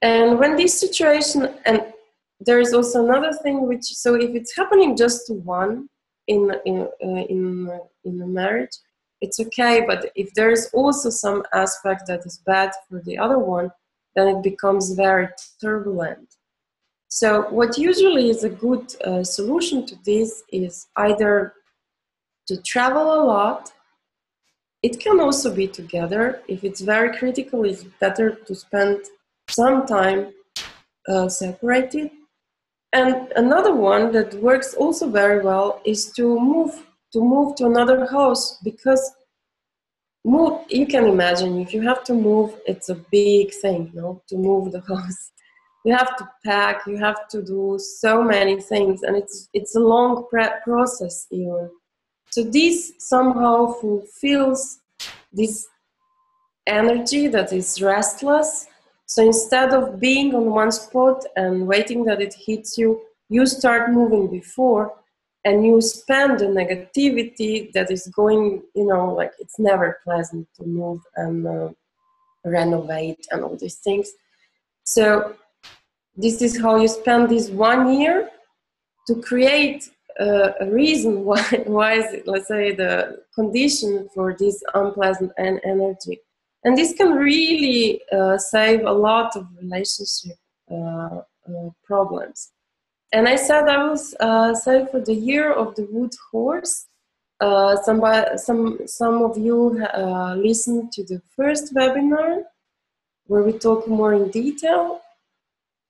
And when this situation, and there is also another thing which, so if it's happening just to one in a marriage, it's okay. But if there is also some aspect that is bad for the other one, then it becomes very turbulent. So what usually is a good solution to this is either to travel a lot. It can also be together. If it's very critical, it's better to spend some time separated. And another one that works also very well is to move to another house, because you can imagine if you have to move, it's a big thing, to move the house. You have to pack, you have to do so many things, and it's a long process even. So this somehow fulfills this energy that is restless. So instead of being on one spot and waiting that it hits you, you start moving before, and you spend the negativity that is going, like it's never pleasant to move and renovate and all these things. So this is how you spend this 1 year to create a reason why is it, let's say, the condition for this unpleasant energy. And this can really save a lot of relationship problems. And I said I will say for the year of the wood horse. Some of you listened to the first webinar where we talk more in detail.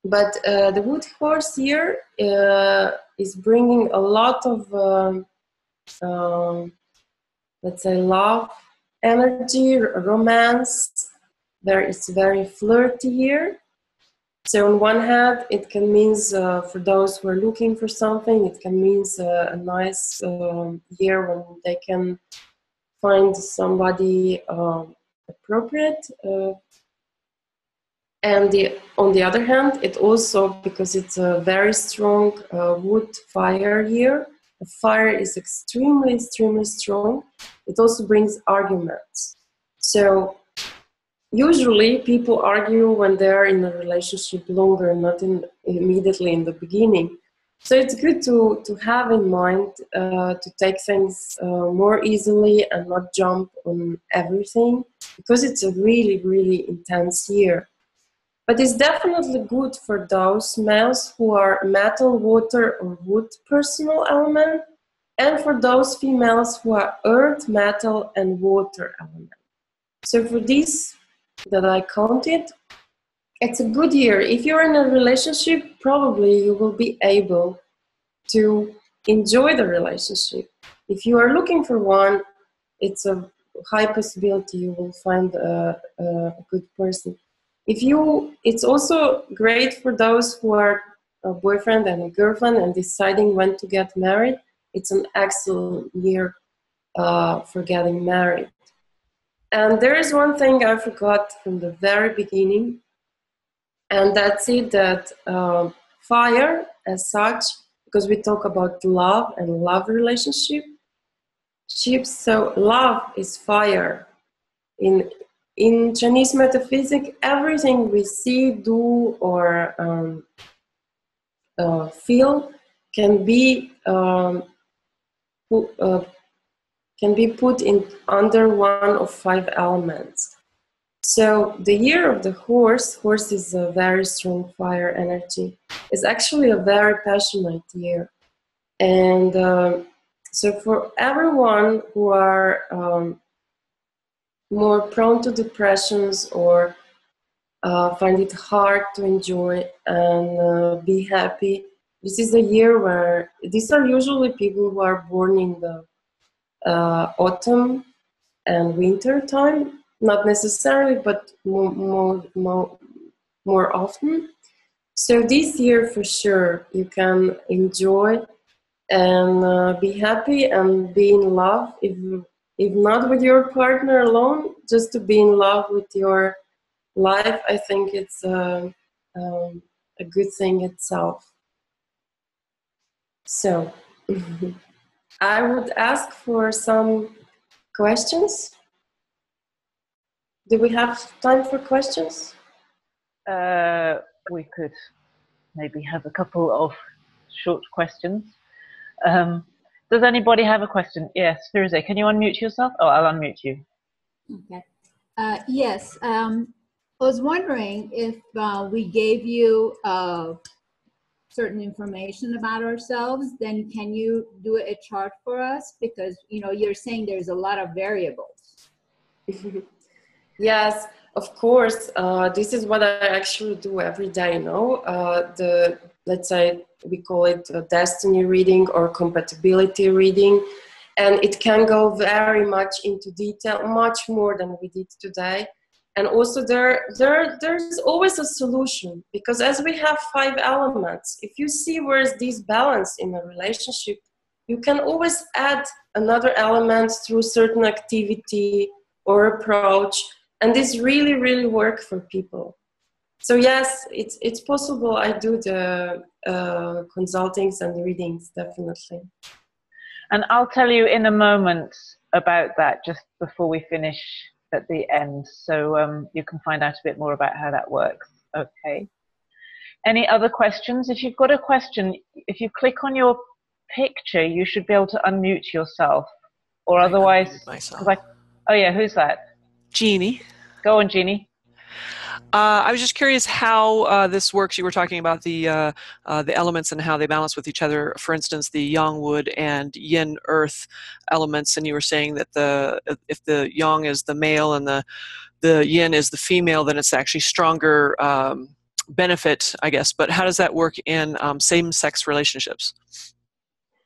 But the wood horse year is bringing a lot of, let's say, love, energy, romance. It's very flirty year. So on one hand, it can mean, for those who are looking for something, it can mean a nice year when they can find somebody appropriate. And on the other hand, it also, because it's a very strong wood fire year, the fire is extremely, extremely strong. It also brings arguments. So usually people argue when they're in a relationship longer, not immediately in the beginning. So it's good to have in mind to take things more easily and not jump on everything, because it's a really, really intense year. But it's definitely good for those males who are metal, water, or wood personal element, and for those females who are earth, metal, and water element. So for these that I counted, it's a good year. If you're in a relationship, probably you will be able to enjoy the relationship. If you are looking for one, it's a high possibility you will find a good person. It's also great for those who are a boyfriend and a girlfriend and deciding when to get married. It's an excellent year for getting married. And there is one thing I forgot from the very beginning, and that's it, that fire as such, because we talk about love and love relationship, so love is fire. In Chinese metaphysics, everything we see, do, or feel can be put in under one of 5 elements. So the year of the horse is a very strong fire energy, is actually a very passionate year. And so for everyone who are more prone to depressions or find it hard to enjoy and be happy, this is a year where these are usually people who are born in the autumn and winter time, not necessarily, but more often. So this year for sure you can enjoy and be happy and be in love, if not with your partner alone, just to be in love with your life. I think it's a good thing itself. So I would ask for some questions. Do we have time for questions? We could maybe have a couple of short questions. Does anybody have a question? Yes, Firuze, can you unmute yourself? Oh, I'll unmute you. Okay. Yes. I was wondering if we gave you certain information about ourselves, then can you do a chart for us? Because, you know, you're saying there's a lot of variables. Yes, of course. This is what I actually do every day, let's say we call it a destiny reading or compatibility reading. And it can go very much into detail, much more than we did today. And also there's always a solution, because as we have 5 elements, if you see where's this balance in a relationship, you can always add another element through certain activity or approach. And this really, really works for people. So yes, it's possible. I do the consultings and readings, definitely. And I'll tell you in a moment about that, just before we finish at the end, so you can find out a bit more about how that works. Okay. Any other questions? If you've got a question, if you click on your picture, you should be able to unmute yourself, or otherwise. Oh yeah, who's that? Jeannie. Go on, Jeannie. I was just curious how this works. You were talking about the elements and how they balance with each other. For instance, the yang wood and yin earth elements, and you were saying that if the yang is the male and the yin is the female, then it's actually stronger benefit, I guess. But how does that work in same-sex relationships?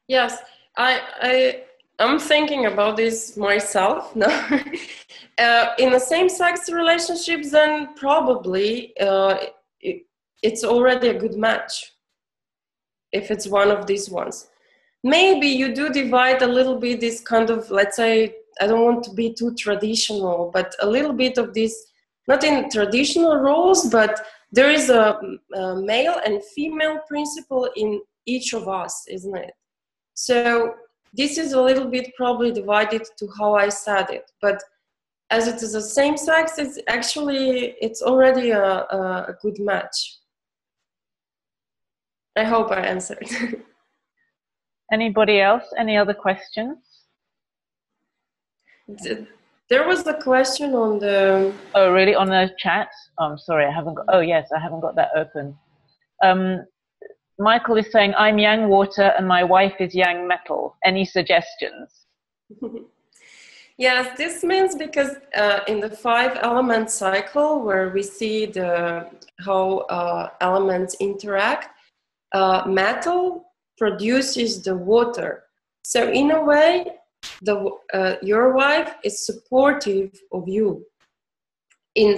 Yes, I'm thinking about this myself now. In the same-sex relationships, then probably it's already a good match, if it's one of these ones. Maybe you do divide a little bit this kind of, let's say, I don't want to be too traditional, but a little bit of this, not in traditional roles, but there is a male and female principle in each of us, isn't it? So this is a little bit probably divided to how I said it, but as it is the same sex, it's already a good match. I hope I answered. Anybody else? Any other questions? There was a question on the... Oh, really? On the chat? Oh, I'm sorry, I haven't got... Oh, yes, I haven't got that open. Michael is saying, I'm yang water and my wife is yang metal. Any suggestions? Yes, this means because in the 5-element cycle, where we see how elements interact, metal produces the water. So in a way, your wife is supportive of you in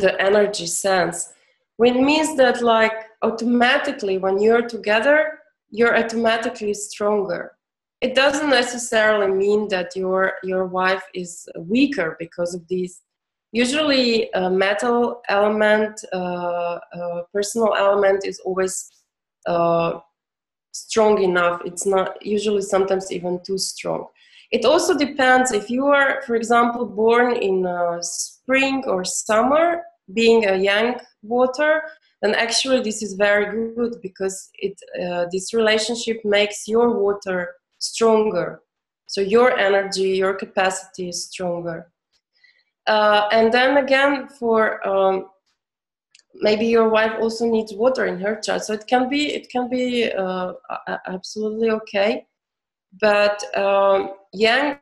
the energy sense, which means that like automatically when you're together, you're automatically stronger. It doesn't necessarily mean that your wife is weaker because of this. Usually metal element, personal element is always strong enough. It's not usually sometimes even too strong. It also depends if you are, for example, born in spring or summer, being a yang water, then actually this is very good because this relationship makes your water stronger. So your energy, your capacity is stronger. And then again, for maybe your wife also needs water in her chart, so it can be absolutely okay. But yang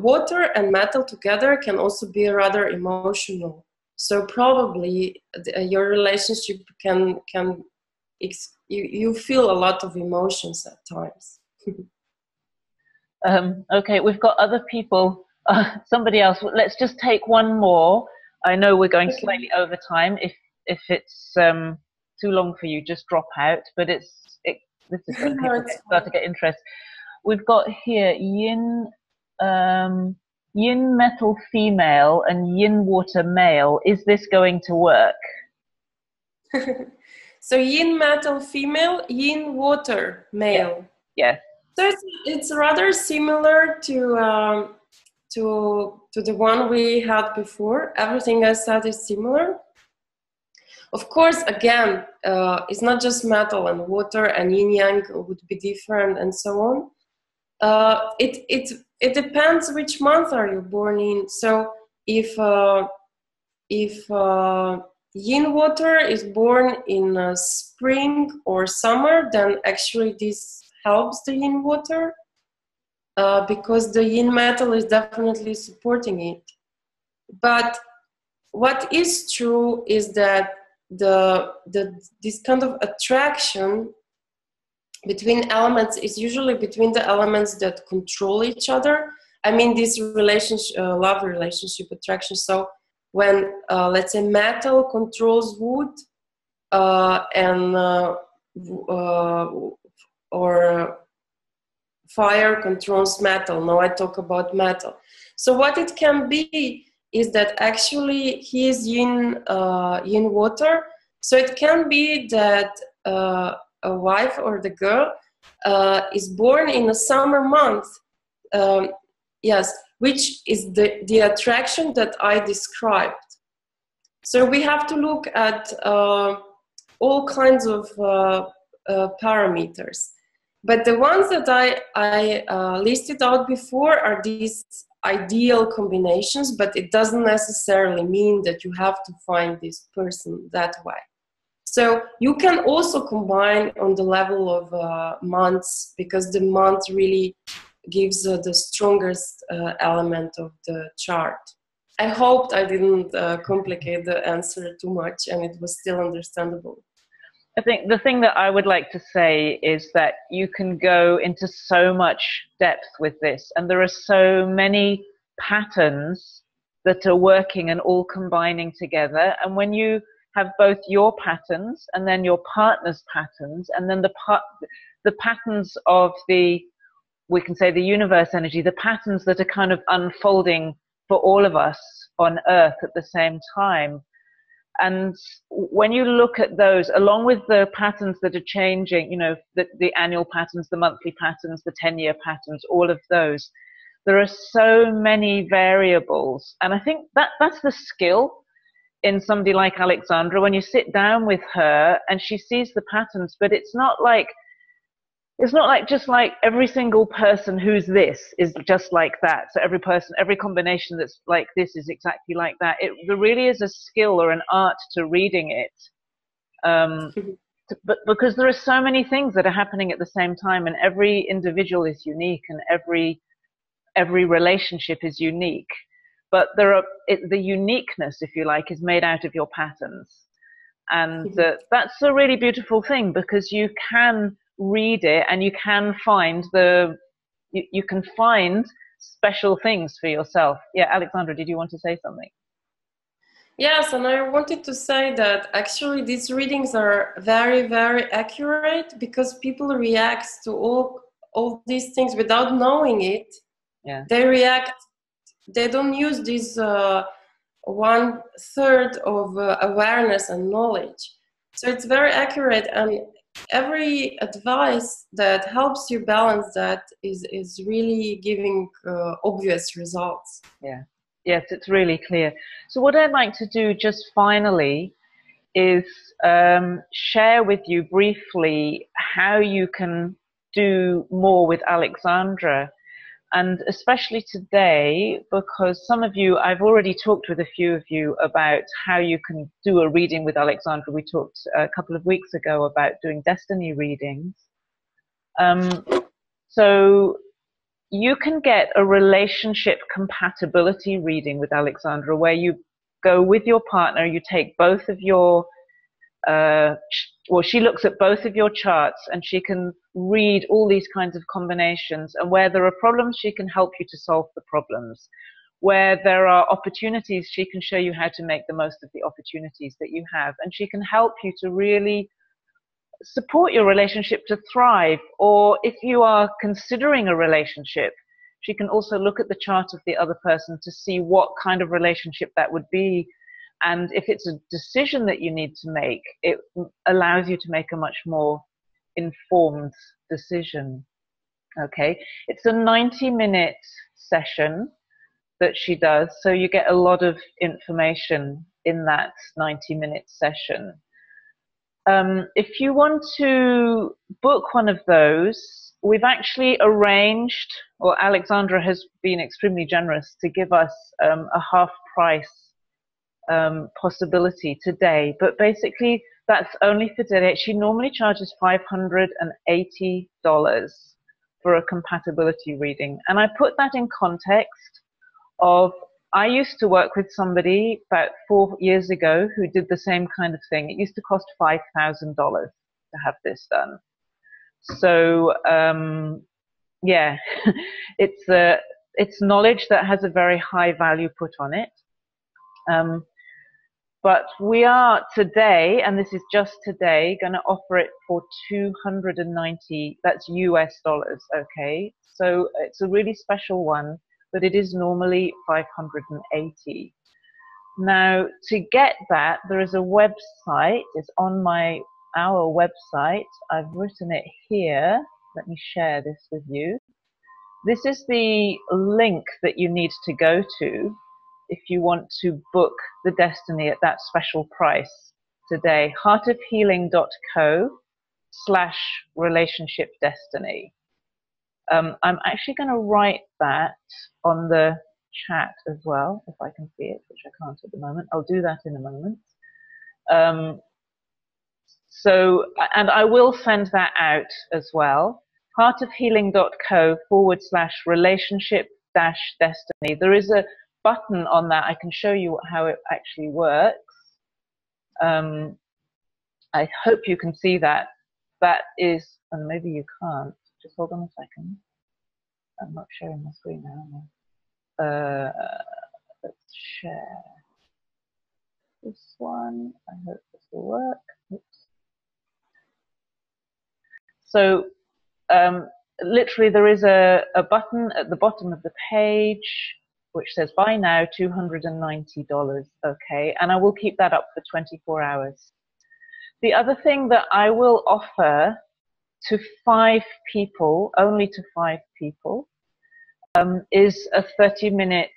water and metal together can also be rather emotional. So probably your relationship can you feel a lot of emotions at times. Okay, we've got other people. Somebody else. Let's just take one more. I know we're going slightly over time. If it's too long for you, just drop out. But this is when people start to get interest. We've got here yin metal female and yin water male. Is this going to work? So yin metal female, yin water male. Yes. So it's rather similar to the one we had before. Everything I said is similar. Of course, again, it's not just metal and water, and yin yang would be different, and so on. It depends which month are you born in. So if yin water is born in spring or summer, then actually this helps the yin water because the yin metal is definitely supporting it. But what is true is that this kind of attraction between elements is usually between the elements that control each other. I mean, this relationship, love relationship attraction. So when, let's say, metal controls wood or fire controls metal. Now I talk about metal. So what it can be is that actually he is yin water. So it can be that a wife or the girl is born in a summer month. Yes, which is the attraction that I described. So we have to look at all kinds of parameters. But the ones that I listed out before are these ideal combinations, but it doesn't necessarily mean that you have to find this person that way. So you can also combine on the level of months, because the month really gives the strongest element of the chart. I hoped I didn't complicate the answer too much and it was still understandable. I think the thing that I would like to say is that you can go into so much depth with this, and there are so many patterns that are working and all combining together. And when you have both your patterns and then your partner's patterns, and then the patterns of we can say the universe energy, the patterns that are kind of unfolding for all of us on Earth at the same time. And when you look at those, along with the patterns that are changing, you know, the annual patterns, the monthly patterns, the 10-year patterns, all of those, there are so many variables. And I think that's the skill, in somebody like Alexandra, when you sit down with her and she sees the patterns, but it's not like just like every single person who's this is just like that. So every person, every combination that's like this is exactly like that. There really is a skill or an art to reading it. But because there are so many things that are happening at the same time, and every individual is unique, and every relationship is unique. But the uniqueness, if you like, is made out of your patterns. And that's a really beautiful thing, because you can read it and you can find you can find special things for yourself. Yeah, Alexandra, did you want to say something? Yes, and I wanted to say that actually these readings are very, very accurate, because people react to all these things without knowing it. Yeah. They react. They don't use this 1/3 of awareness and knowledge. So it's very accurate, and every advice that helps you balance that is really giving obvious results. Yeah. Yes, it's really clear. So what I'd like to do just finally is share with you briefly how you can do more with Alexandra. And especially today, because some of you, I've already talked with a few of you about how you can do a reading with Alexandra. We talked a couple of weeks ago about doing destiny readings. So you can get a relationship compatibility reading with Alexandra, where you go with your partner, you take both of your she looks at both of your charts, and she can read all these kinds of combinations, and where there are problems, she can help you to solve the problems. Where there are opportunities, she can show you how to make the most of the opportunities that you have, and she can help you to really support your relationship to thrive. Or if you are considering a relationship, she can also look at the chart of the other person to see what kind of relationship that would be. And if it's a decision that you need to make, it allows you to make a much more informed decision. Okay, it's a 90-minute session that she does, so you get a lot of information in that 90-minute session. If you want to book one of those, we've actually arranged, or Alexandra has been extremely generous to give us a half price possibility today, but basically that's only for today. She normally charges $580 for a compatibility reading, and I put that in context of I used to work with somebody about 4 years ago who did the same kind of thing. It used to cost $5,000 to have this done. So yeah, it's knowledge that has a very high value put on it. But we are today, and this is just today, going to offer it for $290. That's US dollars, okay? So it's a really special one, but it is normally $580. Now, to get that, there is a website. It's on our website. I've written it here. Let me share this with you. This is the link that you need to go to if you want to book the destiny at that special price today. heartofhealing.co/relationship-destiny. I'm actually going to write that on the chat as well, if I can see it, which I can't at the moment. I'll do that in a moment. And I will send that out as well. heartofhealing.co/relationship-destiny. There is a button on that. I can show you how it actually works. I hope you can see that. That is, and maybe you can't. Just hold on a second. I'm not sharing my screen now, am I? Let's share this one. I hope this will work. Oops. So literally there is a button at the bottom of the page which says buy now, $290, okay? And I will keep that up for 24 hours. The other thing that I will offer to 5 people, only to 5 people, is a 30-minute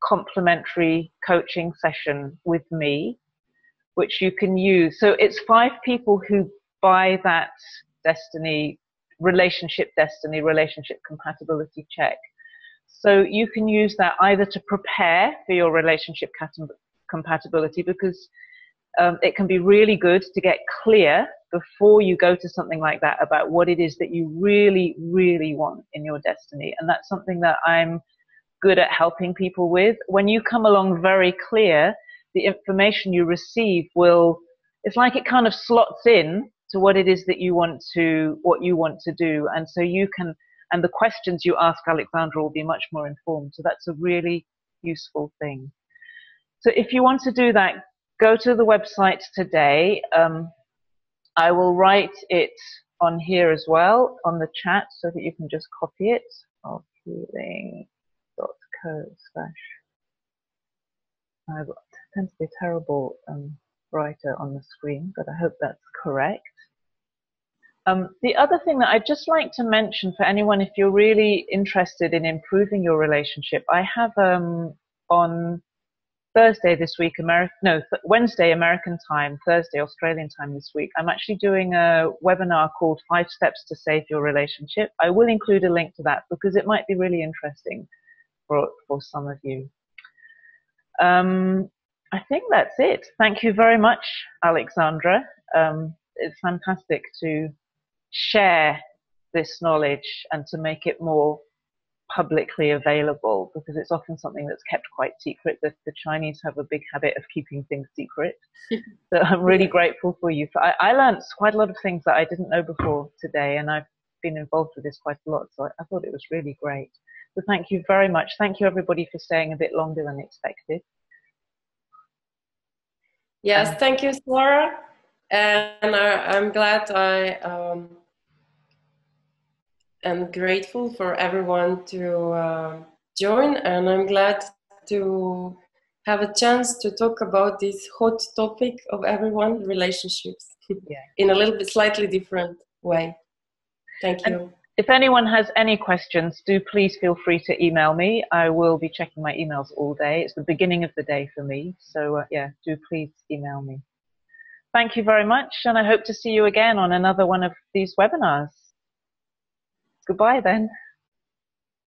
complimentary coaching session with me, which you can use. So it's 5 people who buy that relationship compatibility check. So you can use that either to prepare for your relationship compatibility, because it can be really good to get clear before you go to something like that about what it is that you really, really want in your destiny. And that's something that I'm good at helping people with. When you come along very clear, the information you receive it's like it kind of slots in to what it is that you want to do. And so and the questions you ask Alexandra will be much more informed. So that's a really useful thing. So if you want to do that, go to the website today. I will write it on here as well, on the chat, so that you can just copy it. Healing.co/ I tend to be a terrible writer on the screen, but I hope that's correct. The other thing that I'd just like to mention for anyone, if you're really interested in improving your relationship, I have on Thursday this week, Wednesday American time, Thursday Australian time this week, I'm actually doing a webinar called 5 Steps to Save Your Relationship. I will include a link to that because it might be really interesting for some of you. I think that's it. Thank you very much, Alexandra. It's fantastic to share this knowledge and to make it more publicly available, because it's often something that's kept quite secret. The Chinese have a big habit of keeping things secret. So I'm really grateful for you. I learned quite a lot of things that I didn't know before today, and I've been involved with this quite a lot, so I thought it was really great. So thank you very much. Thank you everybody for staying a bit longer than expected. Yes, thank you, Sarah. And I'm glad I am grateful for everyone to join, and I'm glad to have a chance to talk about this hot topic of everyone, relationships, in a little bit slightly different way. Thank you. And if anyone has any questions, do please feel free to email me. I will be checking my emails all day. It's the beginning of the day for me. So yeah, do please email me. Thank you very much, and I hope to see you again on another one of these webinars. Goodbye then.